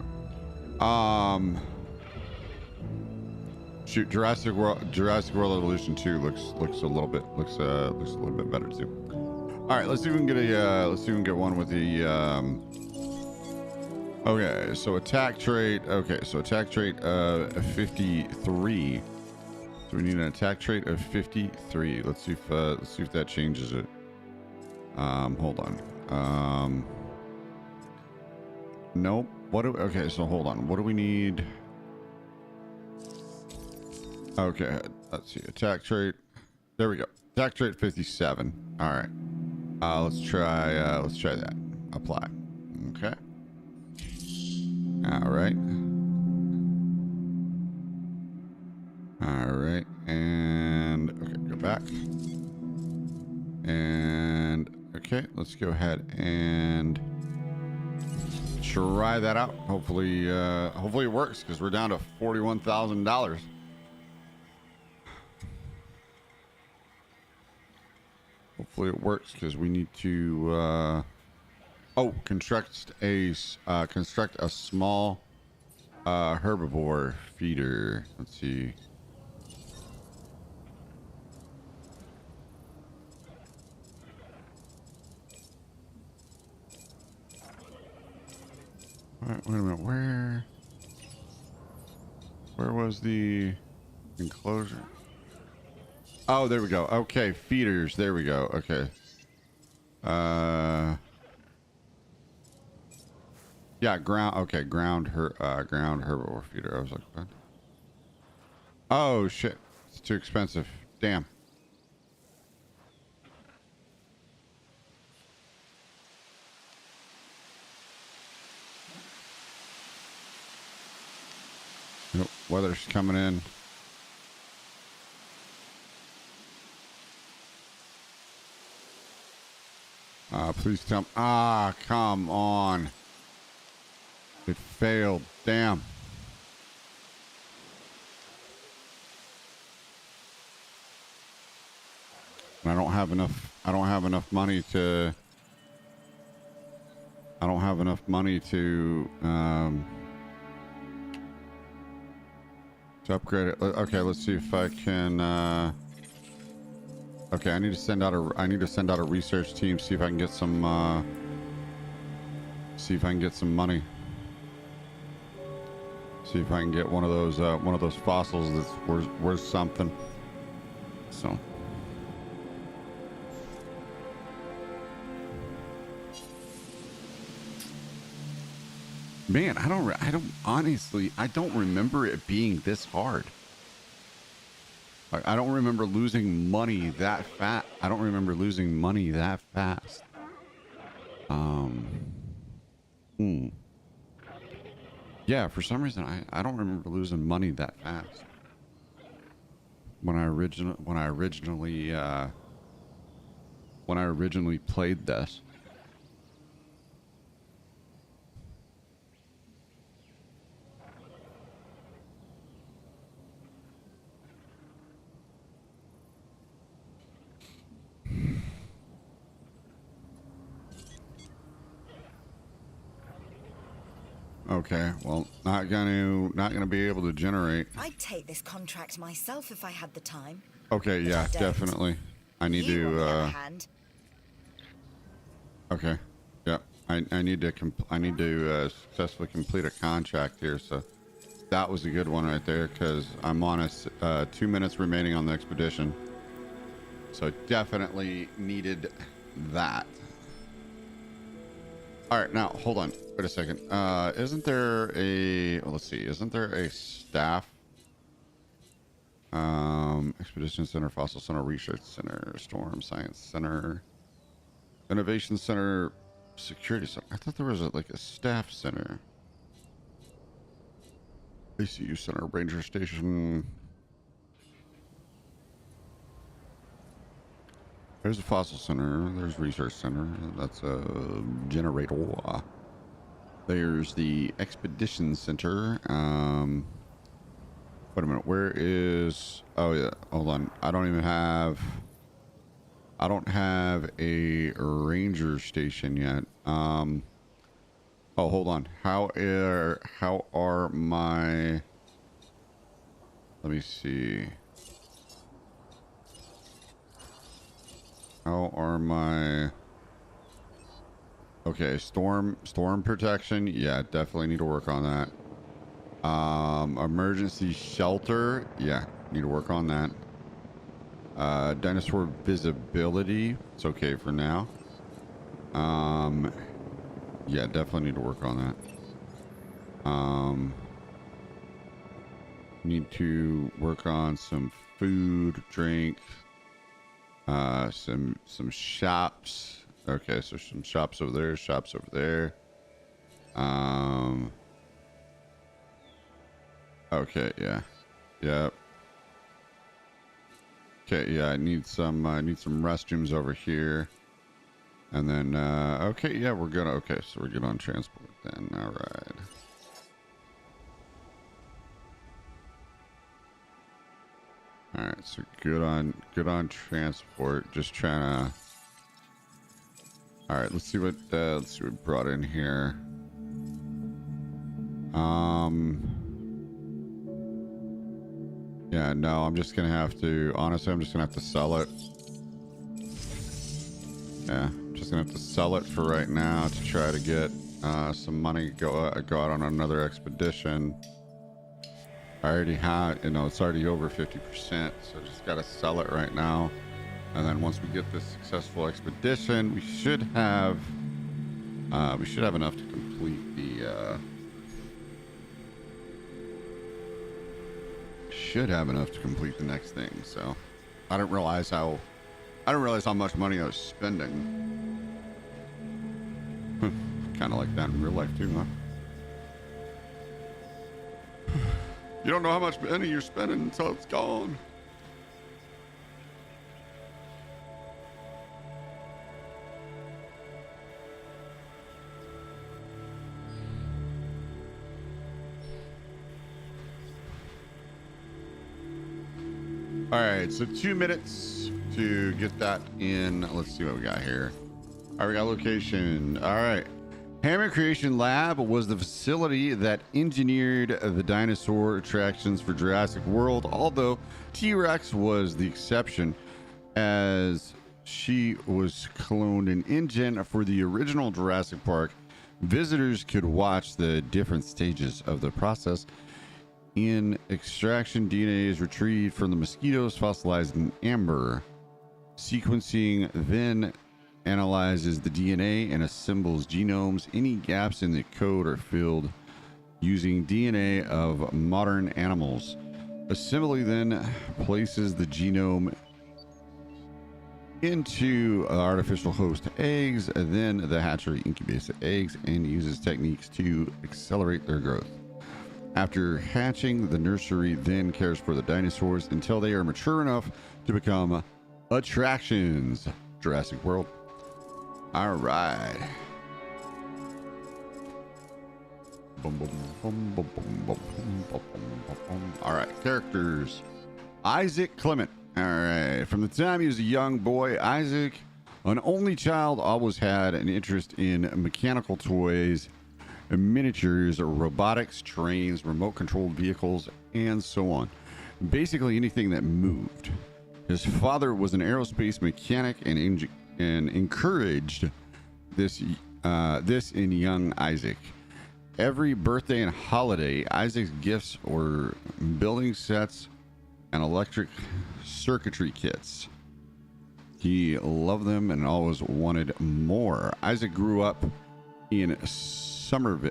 Shoot, Jurassic World Evolution 2 looks a little bit better too. All right, let's see if we can get one with the okay, so attack trait. Okay, so attack trait 53. So we need an attack trait of 53. Let's see if that changes it. Hold on. Nope. Okay, so hold on. What do we need? Okay, let's see. Attack trait. There we go. Attack trait 57. All right. Let's try that. Apply. Okay. All right. All right. And okay, go back. And okay, let's go ahead and try that out. Hopefully it works because we're down to $41,000. Hopefully it works because we need to construct a small herbivore feeder. Let's see. All right, wait a minute. Where was the enclosure? Oh, there we go. Okay, feeders. There we go. Okay. Yeah, ground. Okay, ground herbivore feeder. I was like, what? Oh shit! It's too expensive. Damn. Nope. Weather's coming in. Please tell me. Ah, come on. It failed. Damn. I don't have enough money to upgrade it. Okay, let's see if I can okay, I need to send out a research team, see if I can get some money. See if I can get one of those fossils that's worth something. So Man, I don't honestly, I don't remember it being this hard. Like, I don't remember losing money that fast. I don't remember losing money that fast. Yeah, for some reason I don't remember losing money that fast. When I originally played this. Okay, well, not gonna be able to generate. I'd take this contract myself if I had the time. Okay, But yeah, I don't. definitely. I need You, on the other to. hand, Okay, yeah, I need to successfully complete a contract here. So that was a good one right there because I'm on 2 minutes remaining on the expedition. So definitely needed that. All right, now hold on. Wait a second. Isn't there a? Well, let's see. Isn't there a staff? Expedition Center, Fossil Center, Research Center, Storm Science Center, Innovation Center, Security Center. I thought there was like a staff center. ACU Center, Ranger Station. There's a Fossil Center. There's Research Center. That's a generator. There's the Expedition Center. Wait a minute. Where is? Oh yeah. Hold on. I don't have a ranger station yet. Oh, hold on. How are my? Let me see. How are my? Okay, storm protection. Yeah, definitely need to work on that. Emergency shelter. Yeah, need to work on that. Dinosaur visibility. It's okay for now. Yeah, definitely need to work on that. Need to work on some food, drink. Some shops. Okay, so some shops over there, shops over there. Okay, yeah. Yep. Okay, yeah, I need some restrooms over here. And then okay, yeah, we're good. Okay, so we're good on transport then. All right. All right, so good on transport. Just trying to. All right, let's see what brought in here. Yeah, no, I'm just gonna have to. Honestly, I'm just gonna have to sell it. Yeah, I'm just gonna have to sell it for right now to try to get some money. Go out on another expedition. I already had, it's already over 50%, so just got to sell it right now. And then once we get this successful expedition, we should have enough to complete the, next thing. So I didn't realize how much money I was spending. Kind of like that in real life too, huh? You don't know how much money you're spending until it's gone. All right, so 2 minutes to get that in. Let's see what we got here. All right, we got location. All right. Hammond Creation Lab was the facility that engineered the dinosaur attractions for Jurassic World, although T-Rex was the exception, as she was cloned in InGen for the original Jurassic Park. Visitors could watch the different stages of the process. In extraction, DNA is retrieved from the mosquitoes fossilized in amber. Sequencing then analyzes the DNA and assembles genomes. Any gaps in the code are filled using DNA of modern animals. Assembly then places the genome into artificial host eggs, then the hatchery incubates the eggs and uses techniques to accelerate their growth. After hatching, the nursery then cares for the dinosaurs until they are mature enough to become attractions. Jurassic World. All right. All right, characters. Isaac Clement. All right, from the time he was a young boy, Isaac, an only child, always had an interest in mechanical toys, miniatures, robotics, trains, remote-controlled vehicles, and so on. Basically anything that moved. His father was an aerospace mechanic and encouraged this in young Isaac. Every birthday and holiday, Isaac's gifts were building sets and electric circuitry kits. He loved them and always wanted more. Isaac grew up in Somerville,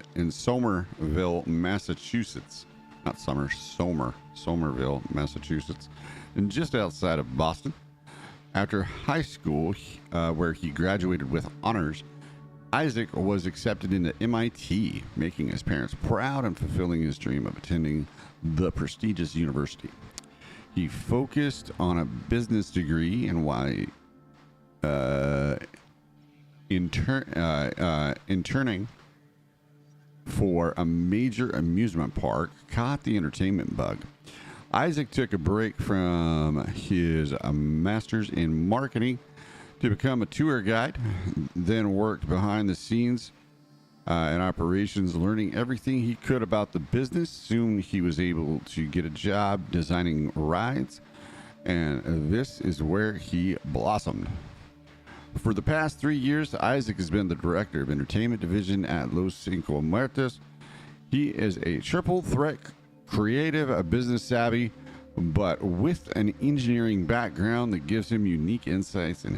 Massachusetts. Not Somerville, Massachusetts, and just outside of Boston. After high school, where he graduated with honors, Isaac was accepted into MIT, making his parents proud and fulfilling his dream of attending the prestigious university. He focused on a business degree and interning for a major amusement park, caught the entertainment bug. Isaac took a break from his master's in marketing to become a tour guide, then worked behind the scenes in operations, learning everything he could about the business. Soon he was able to get a job designing rides, and this is where he blossomed. For the past 3 years, Isaac has been the director of entertainment division at Los Cinco Muertos. He is a triple threat creative, a business savvy, but with an engineering background that gives him unique insights into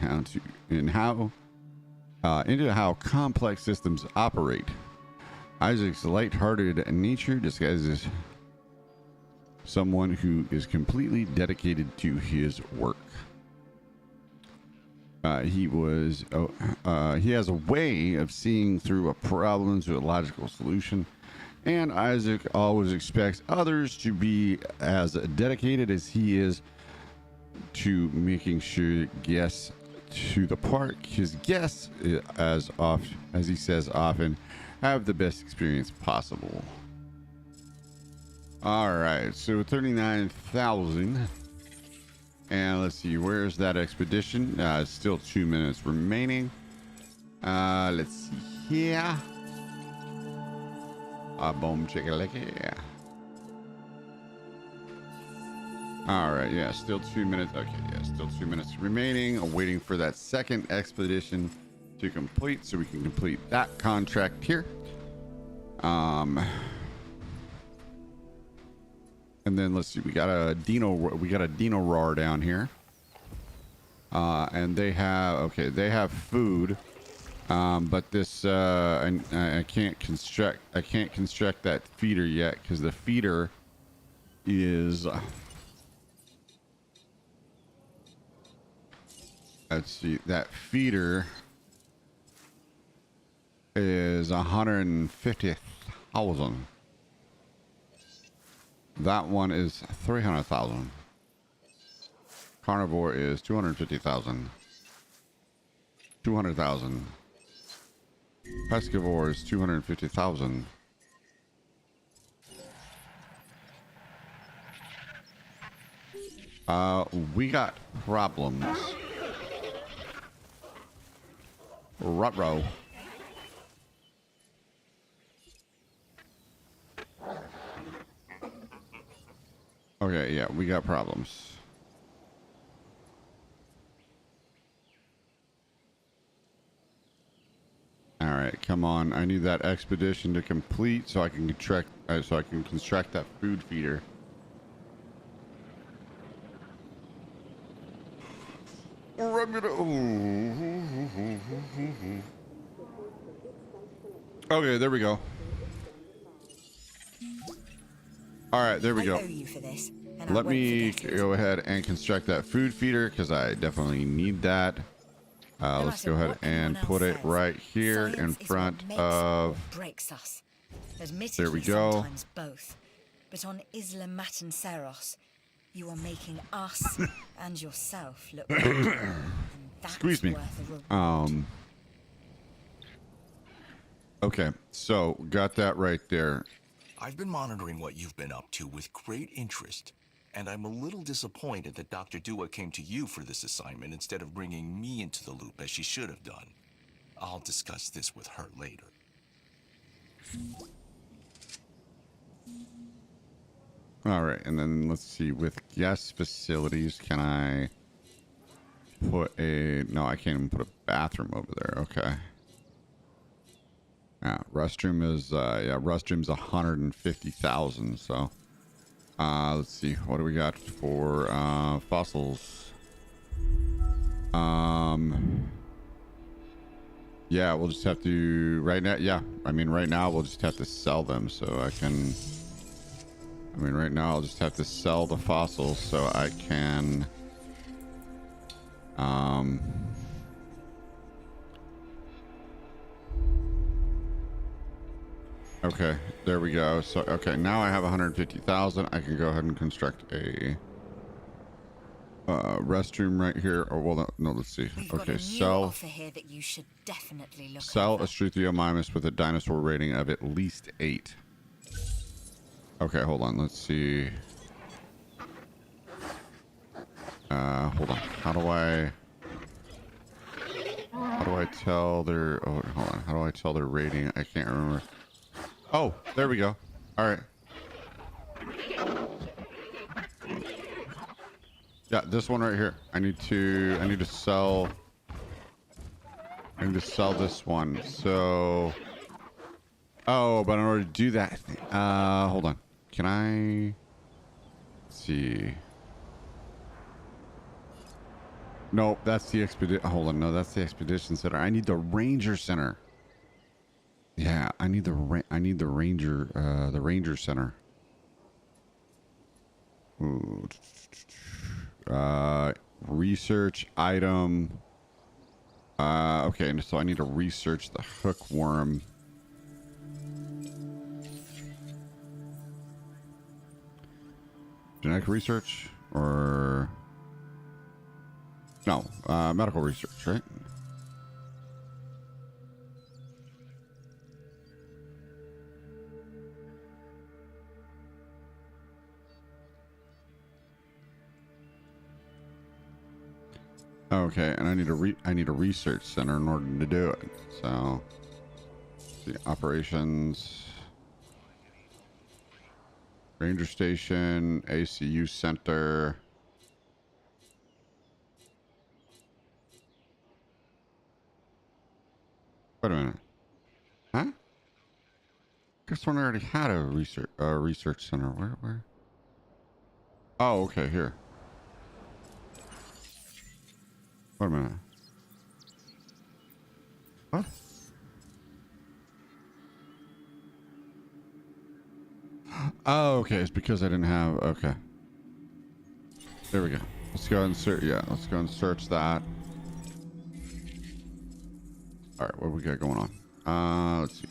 how complex systems operate. Isaac's lighthearted nature disguises someone who is completely dedicated to his work. He has a way of seeing through a problem to a logical solution, and Isaac always expects others to be as dedicated as he is to making sure guests to the park, his guests, as he says often, have the best experience possible. All right, so 39,000. And let's see, where's that expedition? Still 2 minutes remaining. Let's see here. Boom, chicka-licky. All right, yeah, still 2 minutes. Okay, yeah, still 2 minutes remaining. I'm waiting for that second expedition to complete so we can complete that contract here. And then let's see, we got a Dino Roar down here. And they have food. But this I can't construct that feeder yet because the feeder is let's see, that feeder is 150,000. That one is 300,000. Carnivore is 250,000. 200,000. Pescivore is 250,000. We got problems. Ruh-roh. Okay, yeah, we got problems. All right, come on. I need that expedition to complete so I can construct that food feeder. Okay, there we go. All right, there we I go. owe you for this, and I Let won't me forget it. go ahead and construct that food feeder because I definitely need that. No Let's matter go ahead what and anyone put else it says, right here in science is front what makes of. or breaks us. There Admittedly, we go. sometimes both. But on Isla Matanceros, you are making us and yourself look weak. And that's Squeeze me. worth a reward. Okay, so got that right there. I've been monitoring what you've been up to with great interest, and I'm a little disappointed that Dr. Dua came to you for this assignment instead of bringing me into the loop as she should have done. I'll discuss this with her later. All right, and then let's see. With guest facilities, can I put a... No, I can't even put a bathroom over there. Okay. Yeah, restroom is... yeah, restroom's 150,000, so... let's see. What do we got for fossils? Yeah, we'll just have to... Right now, yeah. I mean, right now, we'll just have to sell them, so I can... I mean, right now I'll just have to sell the fossils so I can, okay, there we go. So, okay, now I have 150,000. I can go ahead and construct a, restroom right here. Or, well, no, let's see. We've got Okay, a new sell offer here that you should definitely look a over. Struthiomimus with a dinosaur rating of at least 8. Okay, hold on. Let's see. Hold on. How do I tell their... Oh, hold on. How do I tell their rating? I can't remember. Oh, there we go. All right. Yeah, this one right here. I need to sell this one. So... Oh, but in order to do that... hold on. Can I... Let's see... Nope, that's the expedition. Hold on, no, that's the expedition center. I need the ranger center. Yeah, I need the ranger center. Ooh. Research item. Okay, and so I need to research the hookworm. Genetic research or no, medical research, right? Okay, and I need a research center in order to do it. So, let's see, operations, ranger station, ACU center. Wait a minute. Huh? This one already had a research center. Where? Oh, okay, here. Wait a minute. What? Oh, okay. It's because I didn't have... Okay. There we go. Let's go and search. Yeah, let's go and search that. All right, what we got going on? Let's see.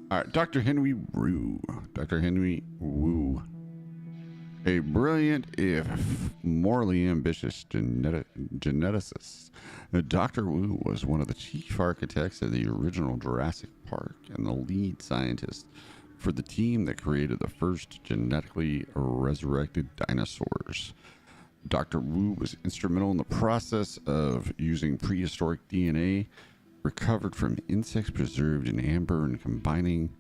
All right, Dr. Henry Wu. Dr. Henry Wu. A brilliant, if morally ambitious geneticist. Dr. Wu was one of the chief architects of the original Jurassic Park and the lead scientist for the team that created the first genetically resurrected dinosaurs. Dr. Wu was instrumental in the process of using prehistoric DNA recovered from insects preserved in amber and combining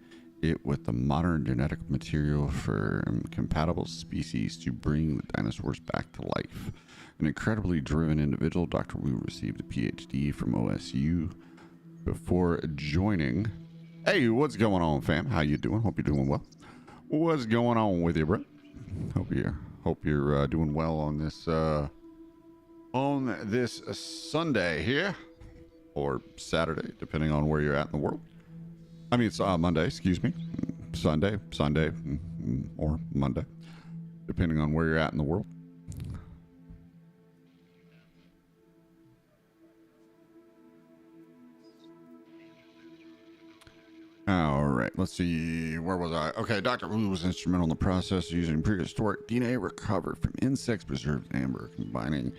it with the modern genetic material for compatible species to bring the dinosaurs back to life. An incredibly driven individual, Dr. Wu received a PhD from OSU before joining. Hey, what's going on, fam? How you doing? Hope you're doing well. What's going on with you, bro? Hope you're doing well on this on this Sunday here, or Saturday, depending on where you're at in the world. I mean, it's Monday, excuse me. Sunday, or Monday, depending on where you're at in the world. All right, let's see. Where was I? Okay, Dr. Wu was instrumental in the process using prehistoric DNA recovered from insects preserved in amber, combining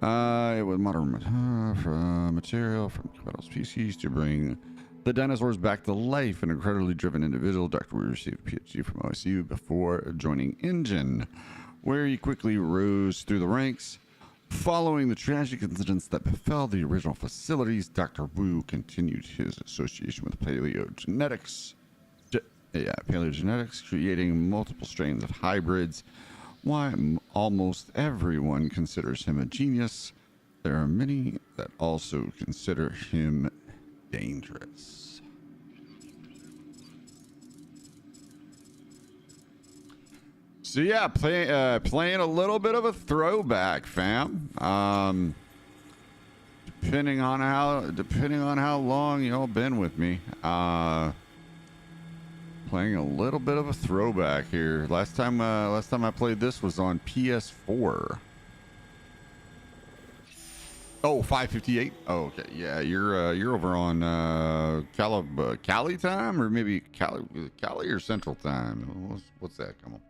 it with modern material from metal species to bring the dinosaurs back to life. An incredibly driven individual, Dr. Wu received a PhD from OSU before joining InGen, where he quickly rose through the ranks. Following the tragic incidents that befell the original facilities, Dr. Wu continued his association with paleogenetics, creating multiple strains of hybrids. While almost everyone considers him a genius, there are many that also consider him dangerous. So yeah, playing a little bit of a throwback, fam. Depending on how long y'all been with me, playing a little bit of a throwback here. Last time I played this was on PS4. Oh, 5:58. Oh, okay. Yeah, you're over on Cali time, or maybe Cali or Central time. What's that? Come on.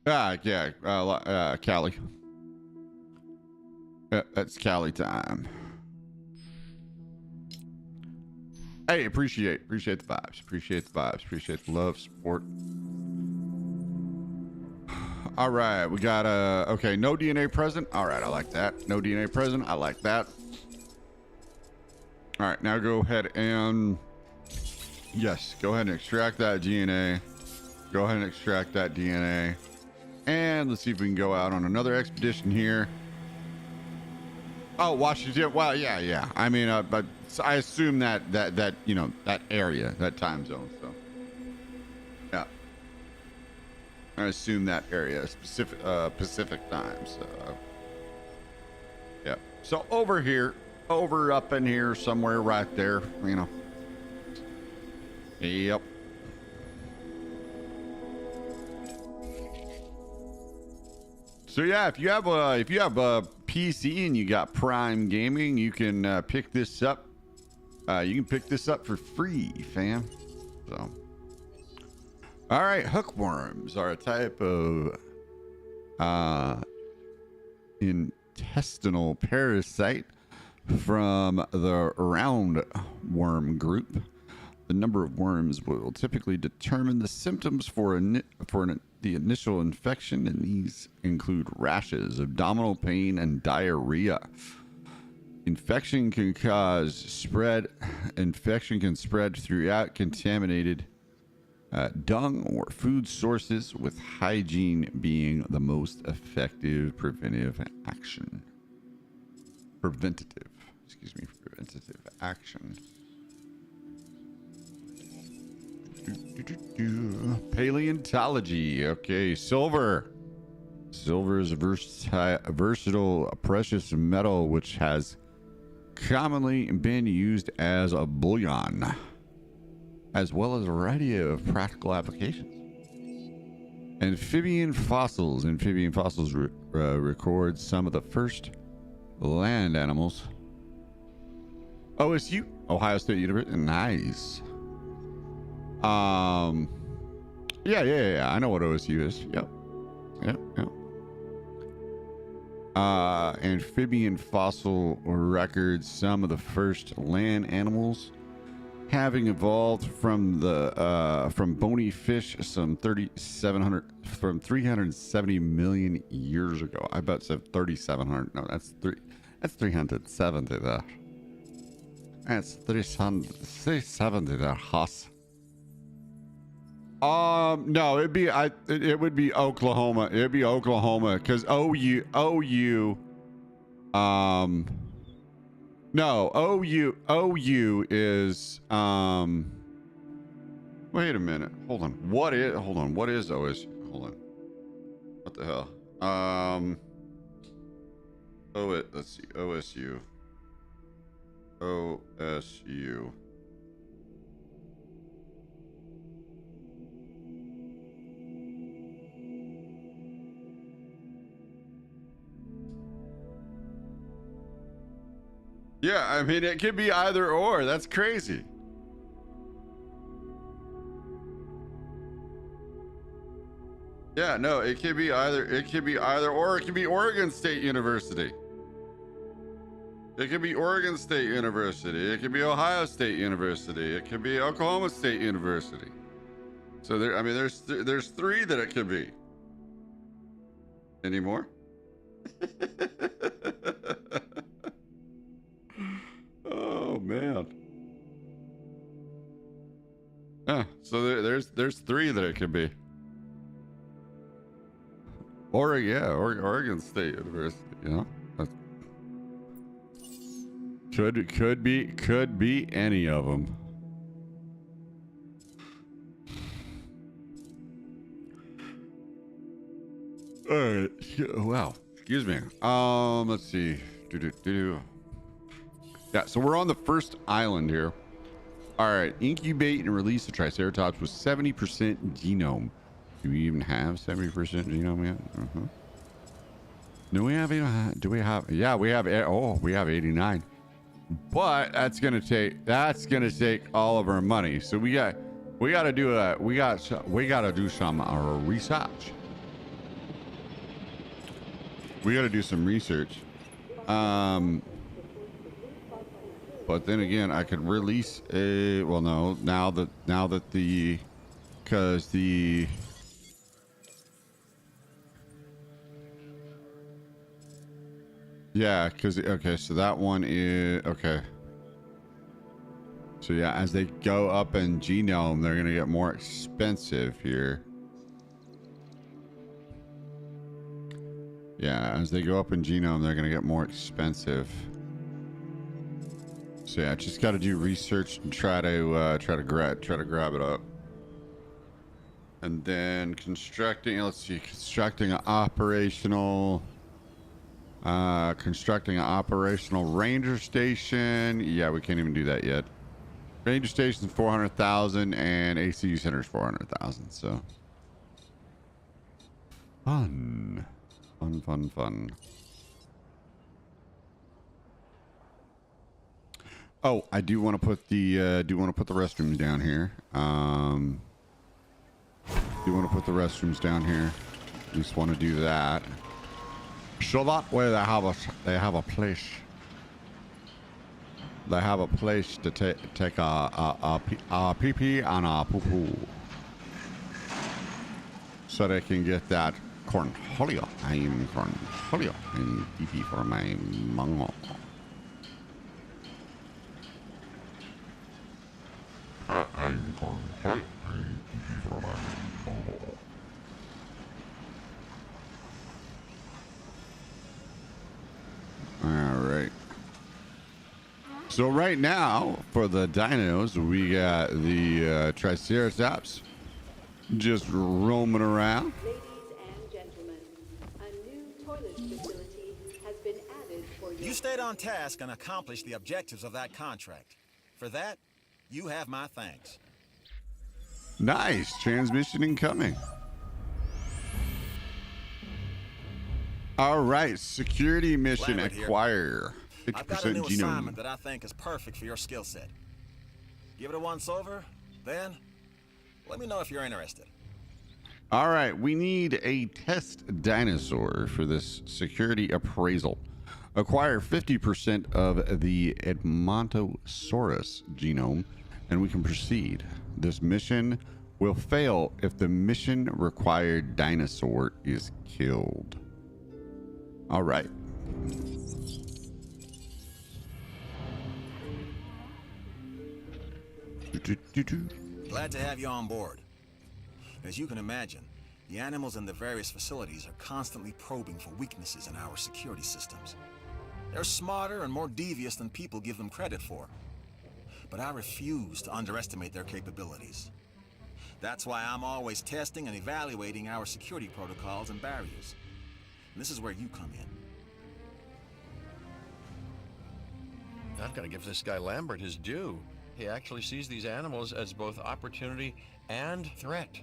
Cali. Yeah, that's Cali time. Hey, appreciate the vibes. Appreciate the love, support. All right, we got okay, no DNA present. All right, I like that. No DNA present. I like that. All right, now go ahead and yes, go ahead and extract that DNA. Go ahead and extract that DNA. And let's see if we can go out on another expedition here. Oh, Washington. Well, yeah. I mean, but I assume that you know, that area, that time zone. So, yeah. I assume that area, Pacific time. So, yeah. So up in here somewhere, right there. You know. Yep. So yeah, if you have a PC and you got Prime Gaming, you can pick this up. You can pick this up for free, fam. So, all right, hookworms are a type of intestinal parasite from the roundworm group. The number of worms will typically determine the symptoms for the initial infection, and these include rashes, abdominal pain, and diarrhea. Infection can spread throughout contaminated dung or food sources, with hygiene being the most effective preventative action. Preventative action. Paleontology. Okay, silver. Silver is a versatile precious metal which has commonly been used as a bullion, as well as a variety of practical applications. Amphibian fossils. Record some of the first land animals. OSU, Ohio State University. Nice. Yeah. I know what OSU is. Yep. Amphibian fossil records some of the first land animals having evolved from bony fish some 370 million years ago. I bet said 3,700. No, that's 370 there. That's 370 there, Hoss. No, it would be Oklahoma. It'd be Oklahoma because OU, no, OU is, wait a minute. Hold on. What is OSU? Hold on. the hell? Let's see. OSU. OSU. Yeah, I mean, it could be either or. That's crazy. Yeah, no, it could be either. It could be either or. It could be Oregon State University. It could be Oregon State University. It could be Ohio State University. It could be Oklahoma State University. So there, I mean, there's three that it could be. Any more? Oh man. Yeah, so there's three that it could be. Oregon State University, you know? That's, could be any of them. All right. Wow. Excuse me. Let's see. Yeah, so we're on the first island here. All right. Incubate and release the Triceratops with 70% genome. Do we even have 70% genome yet? Do we have? Yeah, we have. Oh, we have 89. But that's gonna take all of our money. So we gotta do some research. We gotta do some research. But then again, I could release a. Well, no. Now that because the. Yeah, because, okay, so that one is, okay. So yeah, as they go up in genome, they're going to get more expensive here. Yeah, as they go up in genome, they're going to get more expensive. So yeah, just got to do research and try to grab it up. And then constructing, let's see, constructing an operational ranger station. Yeah, we can't even do that yet. Ranger station's 400,000 and ACU center's 400,000. So fun. Oh, I do want to put the restrooms down here. At least want to do that. So that way they have a place. They have a place to take a pee pee and a poo poo, so they can get that cornholio. I'm cornholio and pee pee for my mango. I'm cornholio and pee pee for my mango. All right. So right now, for the dinos, we got the Triceratops just roaming around. Ladies and gentlemen, a new toilet facility has been added for you. You stayed on task and accomplished the objectives of that contract. For that, you have my thanks. Nice. Transmission incoming. All right. Security mission Lambert here. acquire. I've got a 50% new genome. assignment that I think is perfect for your skill set. Give it a once over, then let me know if you're interested. All right. We need a test dinosaur for this security appraisal. Acquire 50% of the Edmontosaurus genome, and we can proceed. This mission will fail if the mission required dinosaur is killed. All right. Glad to have you on board. As you can imagine, the animals in the various facilities are constantly probing for weaknesses in our security systems. They're smarter and more devious than people give them credit for. But I refuse to underestimate their capabilities. That's why I'm always testing and evaluating our security protocols and barriers. And this is where you come in. I've got to give this guy Lambert his due. He actually sees these animals as both opportunity and threat.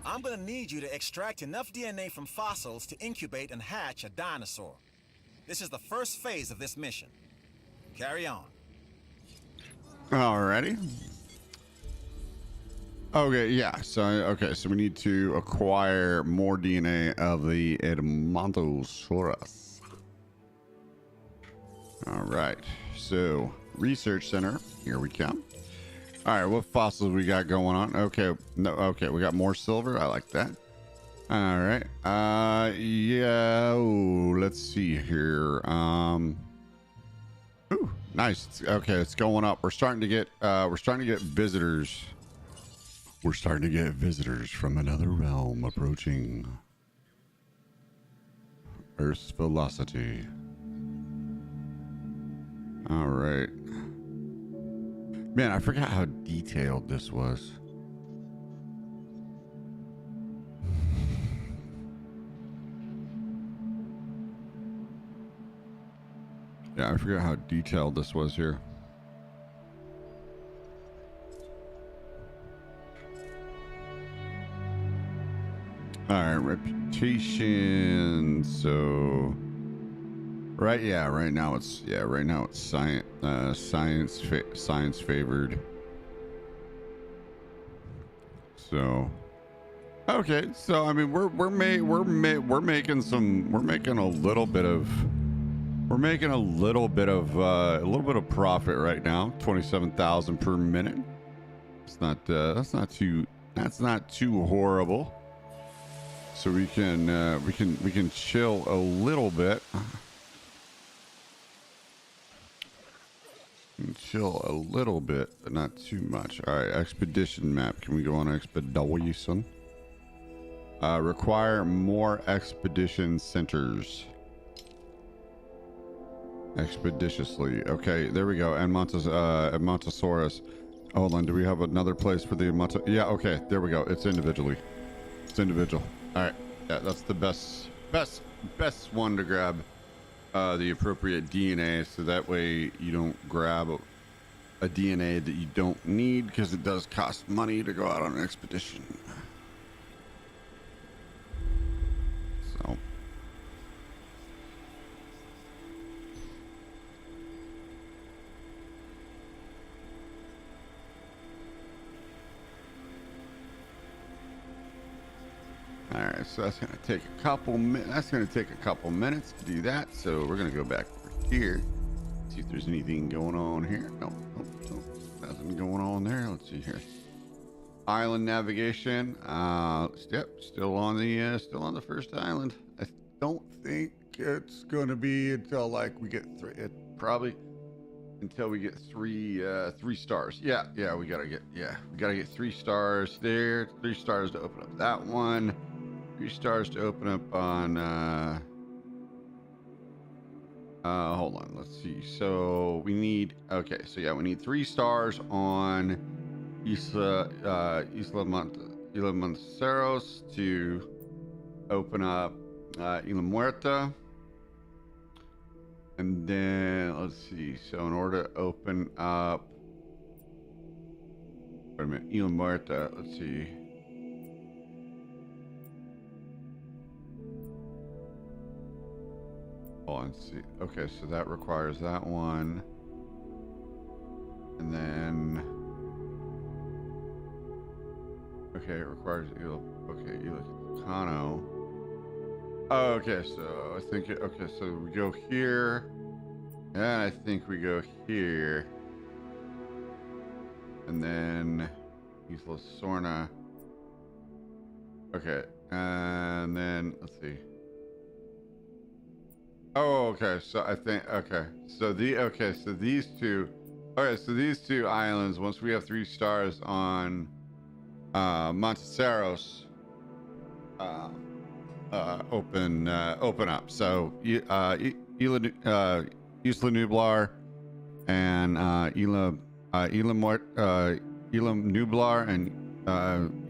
I'm gonna need you to extract enough DNA from fossils to incubate and hatch a dinosaur. This is the first phase of this mission. Carry on. Alrighty. Okay, yeah. So we need to acquire more DNA of the Edmontosaurus. All right. So research center. Here we come. All right. What fossils we got going on? Okay. No. Okay. We got more silver. I like that. All right. Yeah. Ooh, let's see here. Ooh, nice. Okay, it's going up. We're starting to get visitors. We're starting to get visitors from another realm approaching Earth's velocity. All right. Man, I forgot how detailed this was. Yeah, I forgot how detailed this was here. All right, reputation. So, right now it's science favored. So, okay. So I mean, we're making a little bit of profit right now. 27,000 per minute. It's not that's not too horrible. So we can chill a little bit. Chill a little bit, but not too much. All right, expedition map. Can we go on expedition? Require more expedition centers. Expeditiously. Okay, there we go. Edmontosaurus. Hold on. Do we have another place for the Edmontosaurus? Yeah. Okay. There we go. It's individually. It's individual. All right. Yeah, that's the best one to grab the appropriate DNA, so that way you don't grab a DNA that you don't need, because it does cost money to go out on an expedition. So. All right, so that's gonna take a couple minutes. To do that. So we're gonna go back over here, see if there's anything going on here. Nope, nothing going on there. Let's see here. Island navigation. Yep, still on the first island. I don't think it's gonna be until like we get probably until we get three stars. Yeah, we gotta get 3 stars there. 3 stars to open up that one. 3 stars to open up on hold on, let's see. So we need we need 3 stars on Isla Monteseros to open up Isla Muerta. And then let's see. So in order to open up Isla Muerta, let's see. Oh, and see. Okay, so that requires that one. And then it requires Ilocano. Oh, okay, so I think so we go here. And I think we go here. And then Isla Sorna. Okay, and then let's see. Oh, okay. So I think so these two. Okay, so these 2 islands. Once we have 3 stars on Monteseros, open up. So Isla Nublar and Elam Nublar and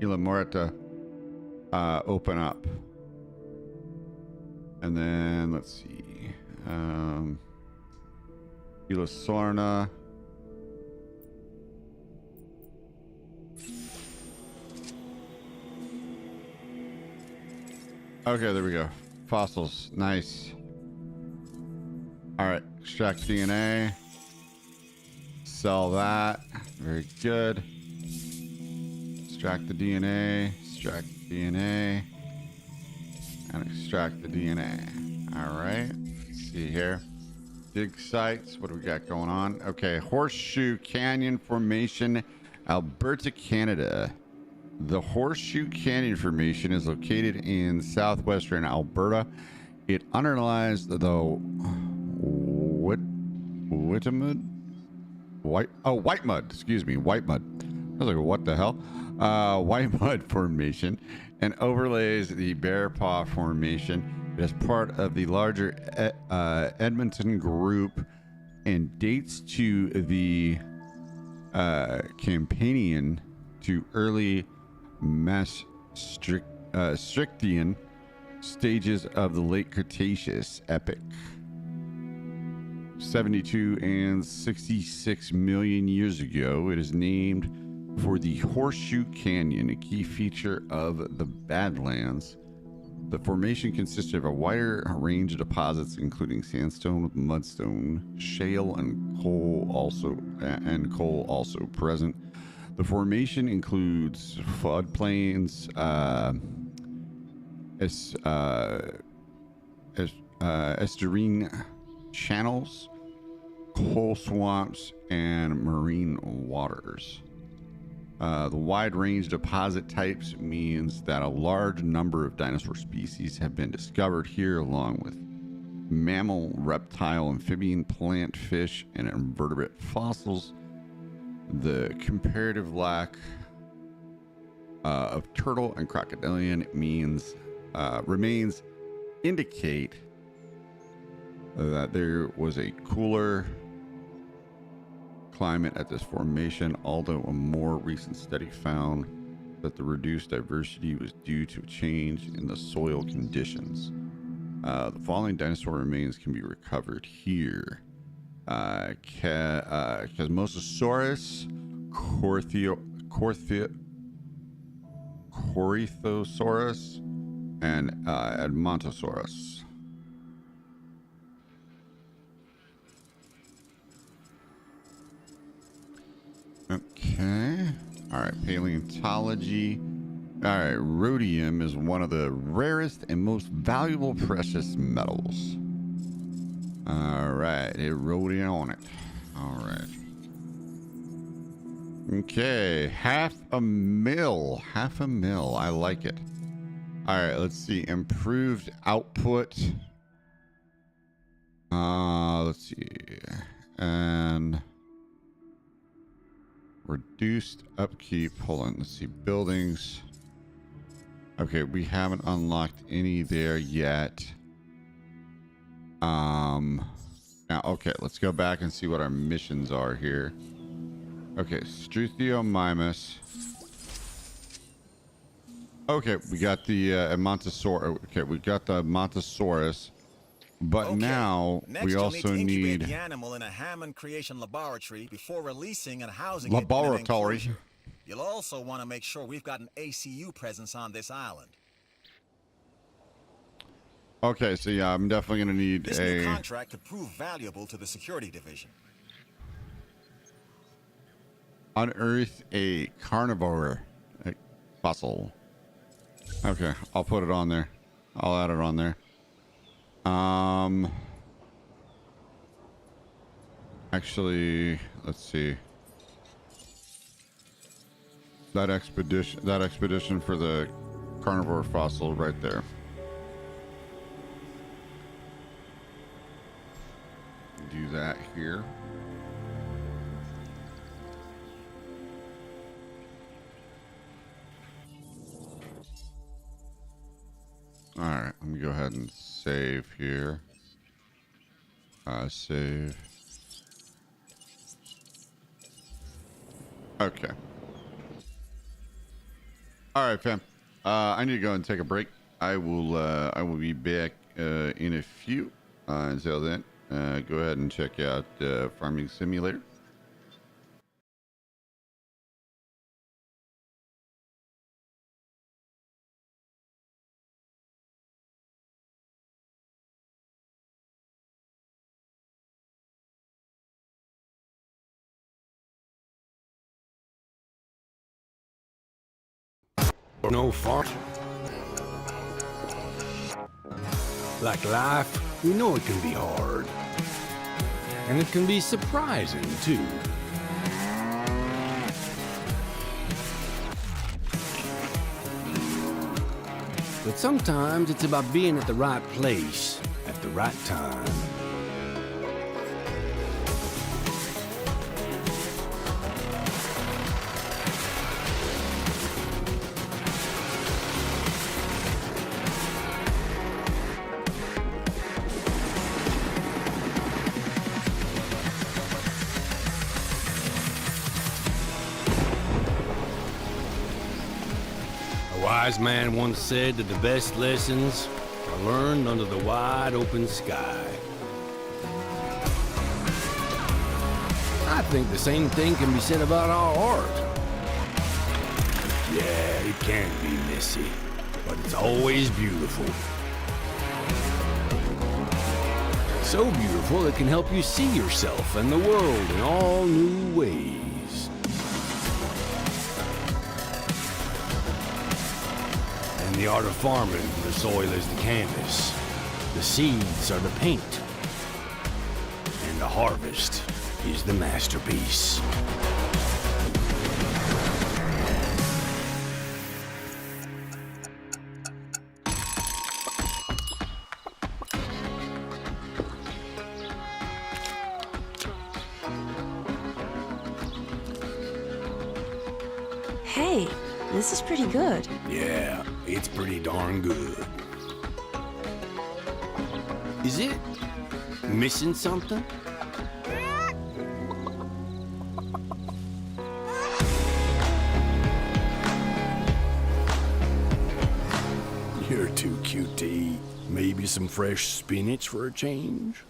Elam Moreta open up. And then let's see, Ila Sorna. Okay, there we go. Fossils, nice. All right, extract DNA. Sell that. Very good. Extract the DNA. Extract the DNA. And extract the DNA. All right. Let's see here. Dig sites. What do we got going on? Okay. Horseshoe Canyon Formation, Alberta, Canada. The Horseshoe Canyon Formation is located in southwestern Alberta. It underlies the White Mud. Excuse me, White Mud. I was like, what the hell? White Mud Formation, and overlays the Bear Paw Formation. It is part of the larger Edmonton Group and dates to the Campanian to early Maastrichtian stages of the late Cretaceous epoch. 72 and 66 million years ago, it is named for the Horseshoe Canyon, a key feature of the Badlands. The formation consisted of a wider range of deposits, including sandstone, mudstone, shale, and coal also present. The formation includes floodplains, estuarine channels, coal swamps, and marine waters. The wide range of deposit types means that a large number of dinosaur species have been discovered here, along with mammal, reptile, amphibian, plant, fish, and invertebrate fossils. The comparative lack of turtle and crocodilian remains indicate that there was a cooler climate at this formation, although a more recent study found that the reduced diversity was due to a change in the soil conditions. The following dinosaur remains can be recovered here. Chasmosaurus, Corythosaurus, and Edmontosaurus. Okay. All right. Paleontology. All right. Rhodium is one of the rarest and most valuable precious metals. All right. It rhodium on it. All right. Okay. $500,000. $500,000. I like it. All right. Let's see. Improved output. Let's see. And reduced upkeep. Hold on. Let's see. Buildings. Okay. We haven't unlocked any there yet. Now, okay. Let's go back and see what our missions are here. Okay. Struthiomimus. Okay. We got the Montosaurus. Okay. We got the Montosaurus. But okay. Now Next, we also need to incubate need the animal in a Hammond creation laboratory before releasing and housing laboratory. it in an enclosure. You'll also want to make sure we've got an ACU presence on this island. Okay, so yeah, I'm definitely gonna need this new contract could prove valuable to the security division. Unearth a carnivore fossil. Okay, I'll put it on there. I'll add it on there. Actually, let's see. That expedition for the carnivore fossil right there. Do that here. All right, let me go ahead and save here. Save. Okay. All right, fam. I need to go and take a break. I will be back in a few. Until then, go ahead and check out Farming Simulator. No farm. Like life, we know it can be hard. And it can be surprising, too. But sometimes it's about being at the right place at the right time. A wise man once said that the best lessons are learned under the wide open sky. I think the same thing can be said about our art. Yeah, it can be messy, but it's always beautiful. So beautiful it can help you see yourself and the world in all new ways. In the art of farming, the soil is the canvas, the seeds are the paint, and the harvest is the masterpiece. Hey, this is pretty good. Yeah, it's pretty darn good. Is it missing something? You're too cute to eat. Maybe some fresh spinach for a change?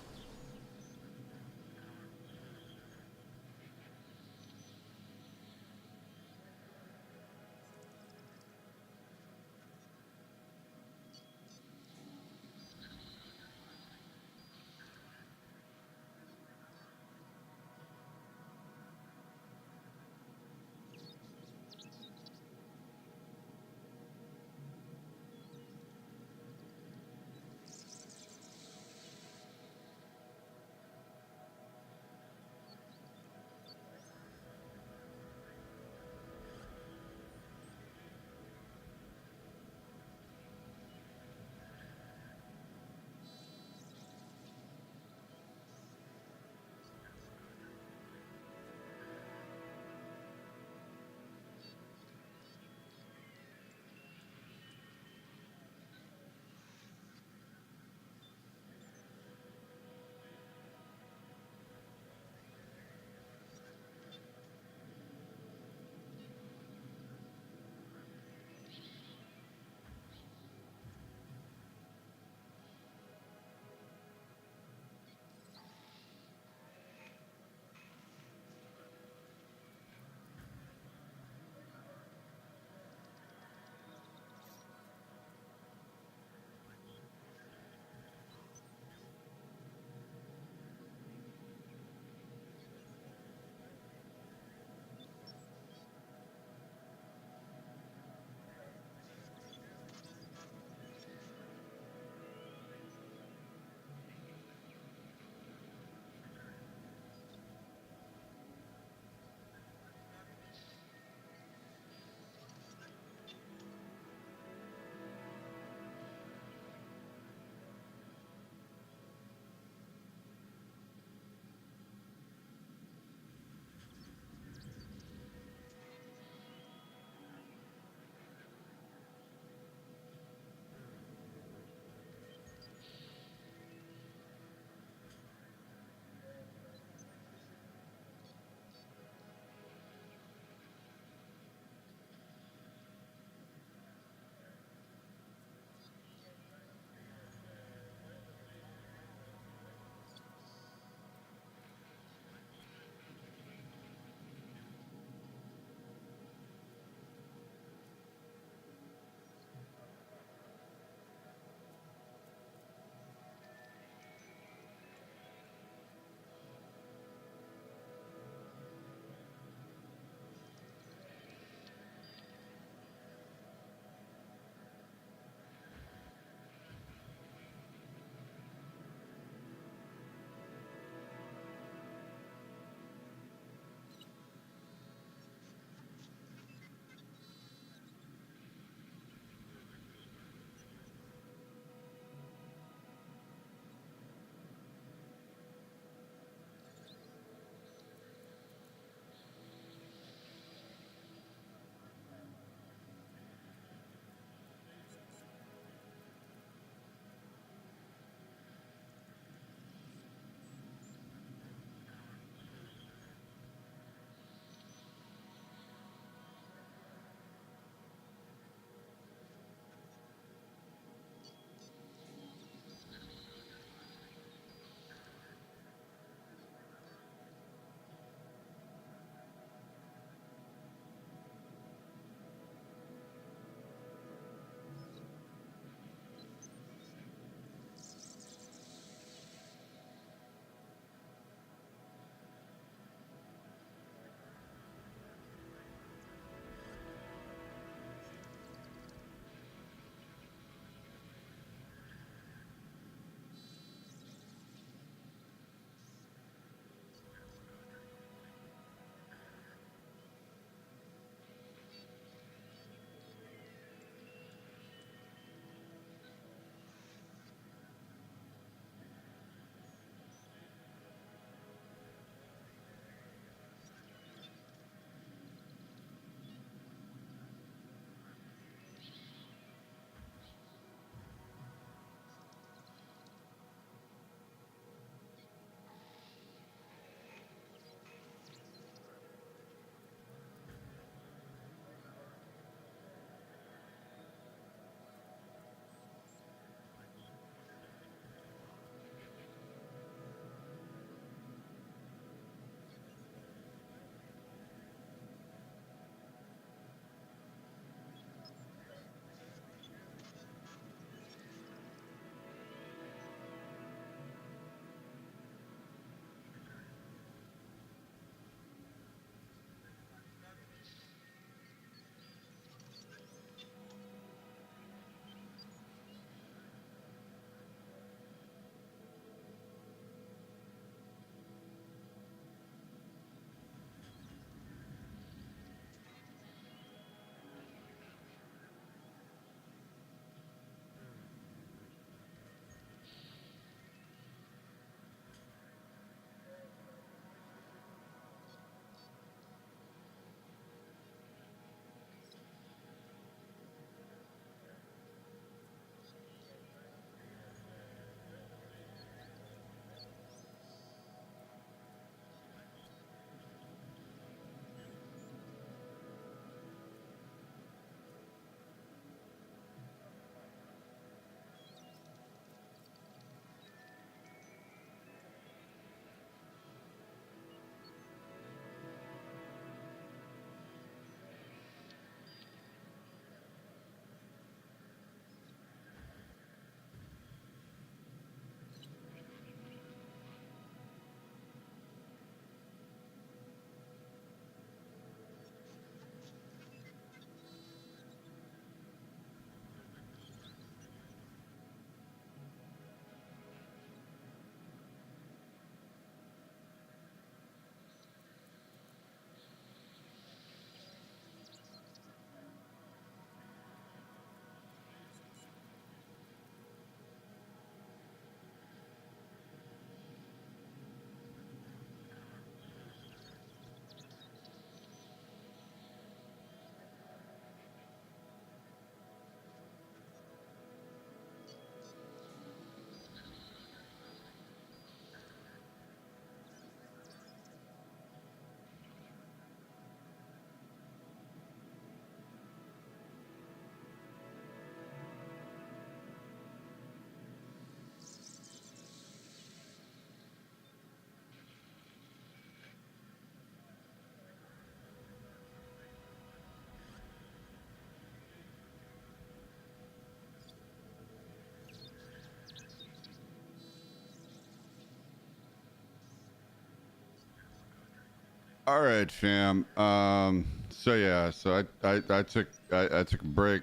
All right, fam. So yeah, so I took a break.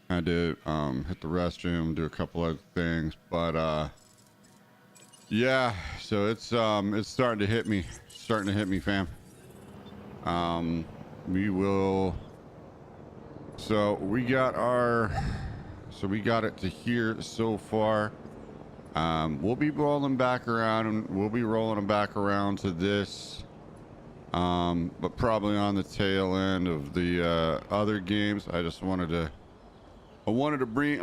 I had to hit the restroom, do a couple other things, but yeah. So it's starting to hit me, fam. We will. So we got it to here so far. We'll be rolling back around, and we'll be rolling them back around to this. But probably on the tail end of the other games. I wanted to bring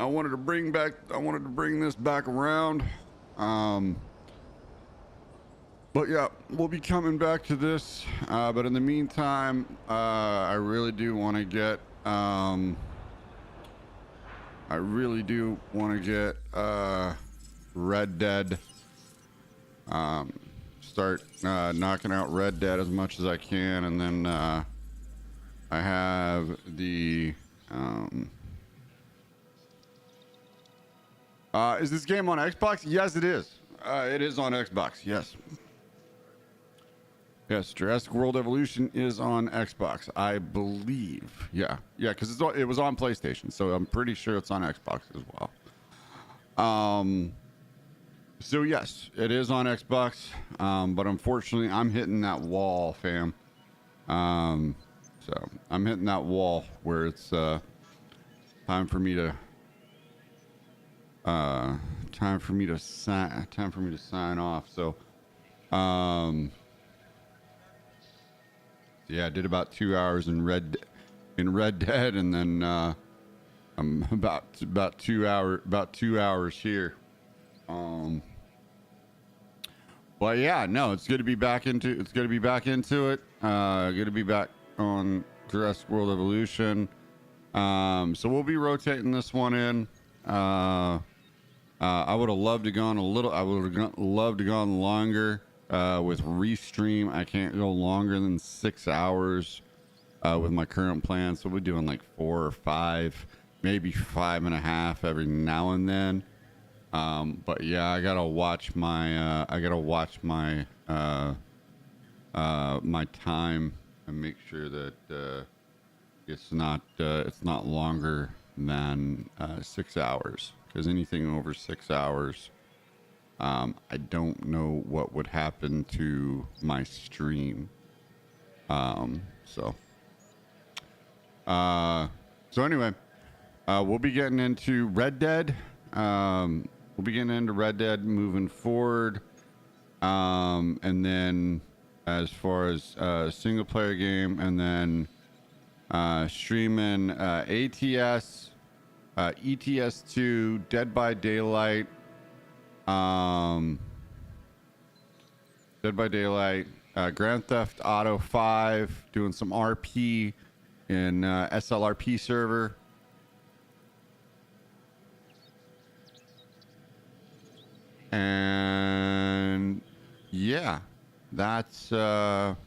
this back around. But yeah, we'll be coming back to this. But in the meantime, I really do want to get Red Dead. Start knocking out Red Dead as much as I can, and then I have the is this game on Xbox? Yes, it is. It is on Xbox. Yes, Jurassic World Evolution is on Xbox, I believe. Yeah, because it was on PlayStation, so I'm pretty sure it's on Xbox as well. So yes, it is on Xbox, but unfortunately, I'm hitting that wall, fam. So I'm hitting that wall where it's time for me to sign off. So, yeah, I did about 2 hours in Red Dead, and then I'm about 2 hours here. But yeah, no, it's good to be back into it. Good to be back on Jurassic World Evolution. So we'll be rotating this one in. I would have loved to gone longer with Restream. I can't go longer than 6 hours with my current plan. So we're doing like 4 or 5, maybe 5.5 every now and then. But yeah, I gotta watch my my time and make sure that it's not longer than 6 hours, because anything over 6 hours, I don't know what would happen to my stream. So anyway, we'll be getting into Red Dead. We'll be getting into Red Dead moving forward. And then as far as single player game, and then streaming ATS, ETS2, Dead by Daylight, Grand Theft Auto 5, doing some RP in SLRP server. And yeah, that's and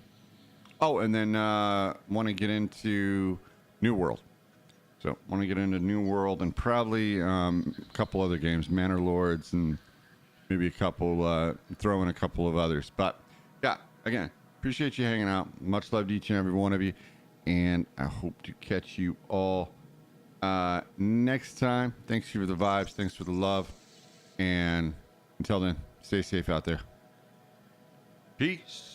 then want to get into New World. So want to get into New World, and probably a couple other games, Manor Lords, and maybe throw in a couple of others. But yeah, again, appreciate you hanging out. Much love to each and every one of you, and I hope to catch you all next time. Thanks for the vibes, thanks for the love, and until then, stay safe out there. Peace.